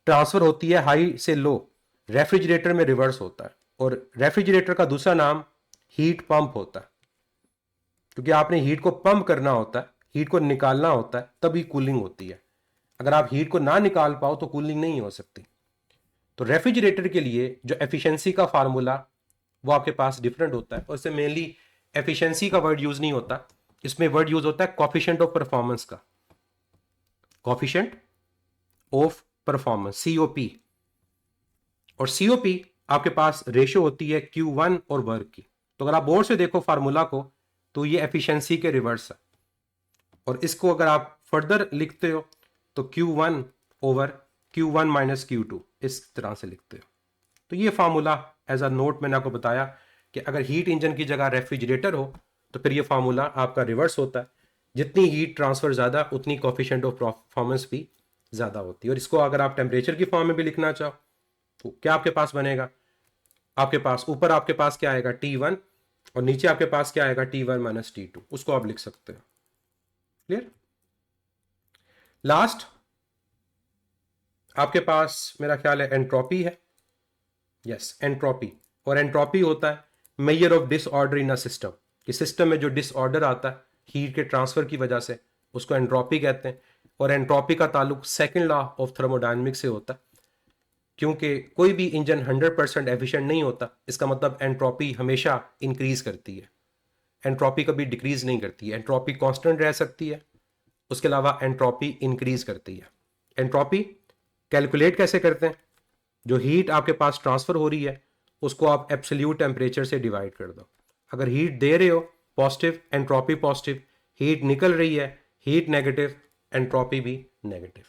ट्रांसफर होती है हाई से लो, रेफ्रिजरेटर में रिवर्स होता है। और रेफ्रिजरेटर का दूसरा नाम हीट पंप होता है, क्योंकि आपने हीट को पंप करना होता है, हीट को निकालना होता है, तभी कूलिंग होती है। अगर आप हीट को ना निकाल पाओ तो कूलिंग नहीं हो सकती। तो रेफ्रिजरेटर के लिए जो एफिशिएंसी का फार्मूला वो आपके पास डिफरेंट होता है, और इससे मेनली एफिशिएंसी का वर्ड यूज नहीं होता, इसमें वर्ड यूज होता है कोफिशिएंट ऑफ परफॉर्मेंस का, कोफिशिएंट ऑफ परफॉर्मेंस COP। और COP आपके पास रेशियो होती है Q1 और वर्क की। तो अगर आप बोर्ड से देखो फार्मूला को तो ये एफिशिएंसी के रिवर्स है, और इसको अगर आप फर्दर लिखते हो तो Q1 over Q1 minus Q2 इस तरह से लिखते हो। तो ये फार्मूला एज अ नोट मैंने आपको बताया कि अगर हीट इंजन की जगह रेफ्रिजरेटर हो तो फिर ये फार्मूला आपका रिवर्स होता है। जितनी हीट ट्रांसफर ज़्यादा उतनी कोफिशिएंट ऑफ परफॉर्मेंस भी ज़्यादा होती है। और इसको अगर आप टेम्परेचर की फॉर्म में भी लिखना चाहो तो क्या आपके पास बनेगा, आपके पास ऊपर आपके पास क्या आएगा T1 और नीचे आपके पास क्या आएगा T1 माइनस T2, उसको आप लिख सकते हो। क्लियर। लास्ट आपके पास मेरा ख्याल है एंट्रोपी है। Yes, entropy. और एंट्रोपी होता है measure of disorder in a system, कि सिस्टम में जो डिसऑर्डर आता है हीट के ट्रांसफर की वजह से उसको एंट्रोपी कहते हैं। और एंट्रोपी का ताल्लुक सेकंड लॉ ऑफ थर्मोडायनेमिक्स से होता है, क्योंकि कोई भी इंजन 100% एफिशिएंट नहीं होता। इसका मतलब एंट्रोपी हमेशा इंक्रीज करती है, एंट्रोपी कभी डिक्रीज नहीं करती है। एंट्रोपी कांस्टेंट रह सकती है, उसके अलावा एंट्रोपी इंक्रीज करती है। एंट्रोपी कैलकुलेट कैसे करते हैं, जो हीट आपके पास ट्रांसफर हो रही है उसको आप एब्सोल्यूट टेम्परेचर से डिवाइड कर दो। अगर हीट दे रहे हो पॉजिटिव, एंट्रोपी पॉजिटिव, हीट निकल रही है हीट नेगेटिव, एंट्रोपी भी नेगेटिव।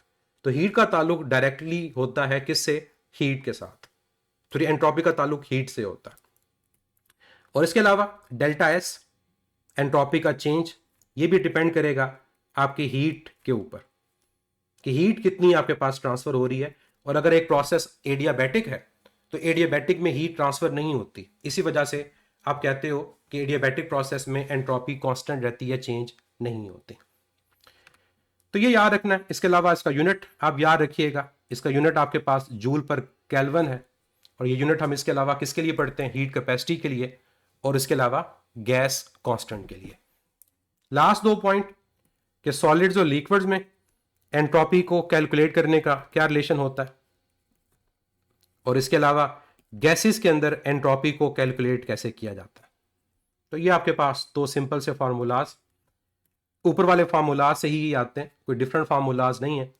तो हीट का ताल्लुक डायरेक्टली होता है किससे, हीट के साथ। तो एंट्रोपी का ताल्लुक हीट से होता है। और इसके अलावा डेल्टा एस एंट्रोपी का चेंज, ये भी डिपेंड करेगा आपकी हीट के ऊपर कि हीट कितनी आपके पास ट्रांसफर हो रही है। और अगर एक प्रोसेस एडियाबैटिक है तो एडियाबैटिक में हीट ट्रांसफर नहीं होती, इसी वजह से आप कहते हो कि एडियाबैटिक प्रोसेस में एंट्रोपी कांस्टेंट रहती है, चेंज नहीं होती। तो ये याद रखना है। इसके अलावा इसका यूनिट आप याद रखिएगा, इसका यूनिट आपके पास जूल पर केल्विन है। और ये यूनिट हम इसके अलावा किसके लिए पढ़ते हैं, हीट कैपेसिटी के लिए, और इसके अलावा गैस कांस्टेंट के लिए। लास्ट दो पॉइंट कि सॉलिड्स और लिक्विड्स में एंट्रोपी को कैलकुलेट करने का क्या रिलेशन होता है, और इसके अलावा गैसेस के अंदर एंट्रोपी को कैलकुलेट कैसे किया जाता है। तो ये आपके पास दो सिंपल से फार्मूलाज, ऊपर वाले फार्मूलाज से ही आते हैं, कोई डिफरेंट फार्मूलाज नहीं है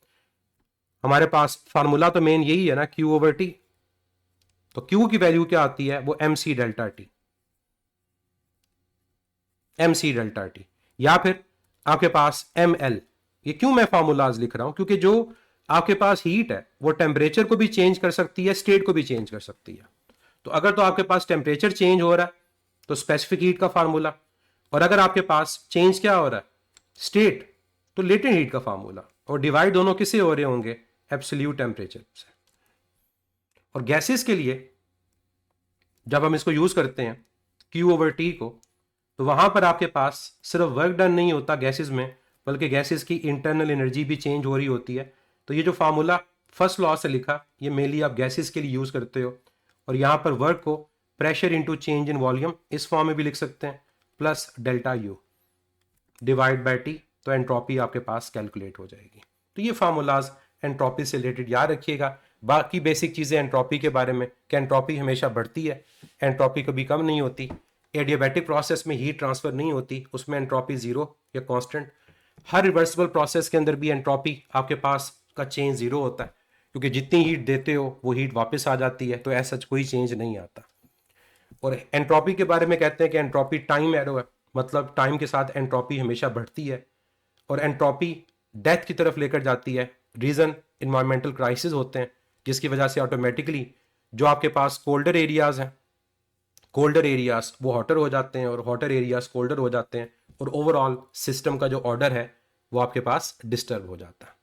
हमारे पास। फार्मूला तो मेन यही है ना, Q ओवर T। तो Q की वैल्यू क्या आती है, वो MC delta T, MC delta T, या फिर आपके पास ML। ये क्यों मैं फार्मूलाज लिख रहा हूं, क्योंकि जो आपके पास हीट है वो टेम्परेचर को भी चेंज कर सकती है, स्टेट को भी चेंज कर सकती है। तो अगर तो आपके पास टेम्परेचर चेंज हो रहा है तो स्पेसिफिक हीट का फार्मूला, और अगर आपके पास चेंज क्या हो रहा है, स्टेट, तो लेटेंट हीट का फार्मूला। और डिवाइड दोनों किससे हो रहे होंगे, एब्सोल्यूट टेम्परेचर से। और गैसेस के लिए जब हम इसको यूज करते हैं Q ओवर T को, तो वहां पर आपके पास सिर्फ वर्क डन नहीं होता गैसेस में, बल्कि गैसेस की इंटरनल एनर्जी भी चेंज हो रही होती है। तो ये जो फार्मूला फर्स्ट लॉ से लिखा, ये मेनली आप गैसेस के लिए यूज करते हो। और यहां पर वर्क को pressure into change in volume इस फॉर्म में भी लिख सकते हैं, plus delta you divide by T, तो एंट्रोपी आपके पास कैलकुलेट हो जाएगी। तो ये फार्मूलाज एंट्रोपी से रिलेटेड याद रखिएगा। बाकी बेसिक चीज़ें एंट्रोपी के बारे में कि एंट्रोपी हमेशा बढ़ती है, एंट्रोपी कभी कम नहीं होती। एडियाबैटिक प्रोसेस में हीट ट्रांसफर नहीं होती, उसमें एंट्रोपी जीरो या कांस्टेंट। हर रिवर्सिबल प्रोसेस के अंदर भी एंट्रोपी आपके पास का चेंज जीरो होता है, क्योंकि जितनी हीट देते हो वो हीट वापस आ जाती है, तो ऐसा कोई चेंज नहीं आता। और एंट्रोपी के बारे में कहते हैं कि एंट्रोपी टाइम एरो है, मतलब टाइम के साथ एंट्रोपी हमेशा बढ़ती है। और एंट्रोपी डेथ की तरफ लेकर जाती है। रीज़न इन्वायरमेंटल क्राइसिस होते हैं, जिसकी वजह से ऑटोमेटिकली जो आपके पास कोल्डर एरियाज हैं, कोल्डर एरियाज वो हॉटर हो जाते हैं, और हॉटर एरियाज कोल्डर हो जाते हैं, और ओवरऑल सिस्टम का जो ऑर्डर है वो आपके पास डिस्टर्ब हो जाता है।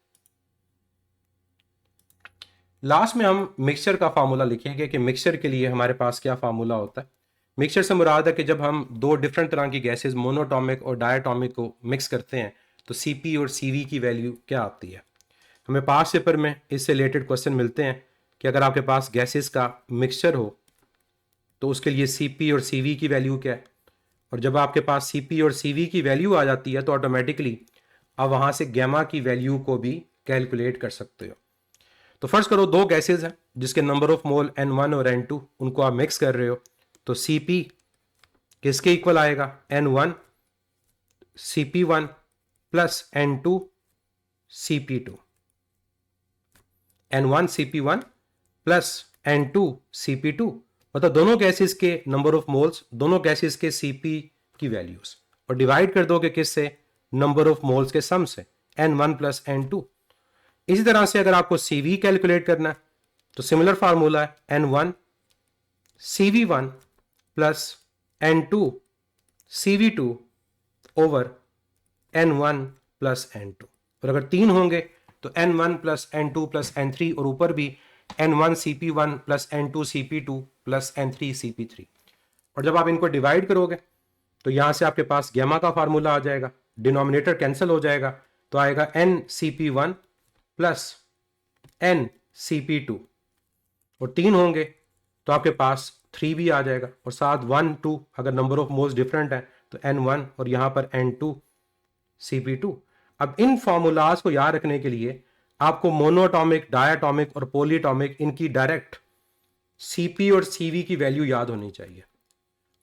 लास्ट में हम मिक्सचर का फार्मूला लिखेंगे कि मिक्सचर के लिए हमारे पास क्या फार्मूला होता है। मिक्सचर से मुराद है कि जब हम दो डिफरेंट तरह की गैसेस मोनोटॉमिक और डायटॉमिक को मिक्स करते हैं तो Cp और Cv की वैल्यू क्या आती है। हमें पास पेपर में इससे रिलेटेड क्वेश्चन मिलते हैं कि अगर आपके पास गैसेस का मिक्सचर हो तो उसके लिए Cp और Cv की वैल्यू क्या है। और जब आपके पास Cp और Cv की वैल्यू आ जाती है तो ऑटोमेटिकली आप वहाँ से गैमा की वैल्यू को भी कैलकुलेट कर सकते हो। तो फर्स्ट करो दो गैसेज हैं जिसके नंबर ऑफ मोल N1 और N2, उनको आप मिक्स कर रहे हो, तो Cp किसके इक्वल आएगा, N1 Cp1 plus N2 Cp2, N1 Cp1 plus N2 Cp2, मतलब दोनों गैसेस के नंबर ऑफ मोल्स, दोनों गैसेस के सीपी की वैल्यूज, और डिवाइड कर दोगे किससे, नंबर ऑफ मोल्स के सम से, N1 प्लस N2। इसी तरह से अगर आपको CV कैलकुलेट करना है तो सिमिलर फार्मूला है N1 CV1 plus N2 CV2 over N1 plus N2। और अगर 3 होंगे तो N1 plus N2 plus N3, और ऊपर भी N1 CP1 plus N2 CP2 plus N3 CP3। और जब आप इनको डिवाइड करोगे तो यहां से आपके पास गैमा का फार्मूला आ जाएगा, डिनोमिनेटर कैंसिल हो जाएगा, तो आएगा NCP1 प्लस NCP2, और 3 होंगे तो आपके पास 3 भी आ जाएगा, और साथ 1 2 अगर नंबर ऑफ मोल्स डिफरेंट है तो N1 और यहां पर N2 CP2। अब इन फॉर्मूलाज को याद रखने के लिए आपको मोनोटॉमिक, डायटॉमिक और पॉलीटॉमिक इनकी डायरेक्ट CP और CV की वैल्यू याद होनी चाहिए।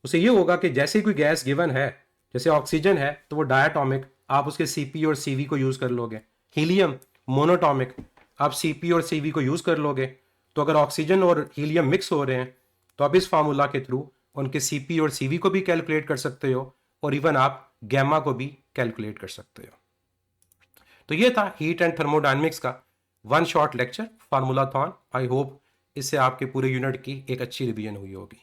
उससे ये होगा कि जैसे कोई गैस गिवन है, जैसे ऑक्सीजन है तो वो डायटॉमिक, आप उसके CP और CV को यूज कर लोगे। हीलियम मोनोटॉमिक, आप CP और CV को यूज कर लोगे। तो अगर ऑक्सीजन और हीलियम मिक्स हो रहे हैं तो आप इस फार्मूला के थ्रू उनके CP और CV को भी कैलकुलेट कर सकते हो, और इवन आप गैमा को भी कैलकुलेट कर सकते हो। तो ये था हीट एंड थर्मोडायनेमिक्स का one short lecture formulathon. I hope इससे आपके पूरे यूनिट की एक अच्छी रिवीजन हुई होगी।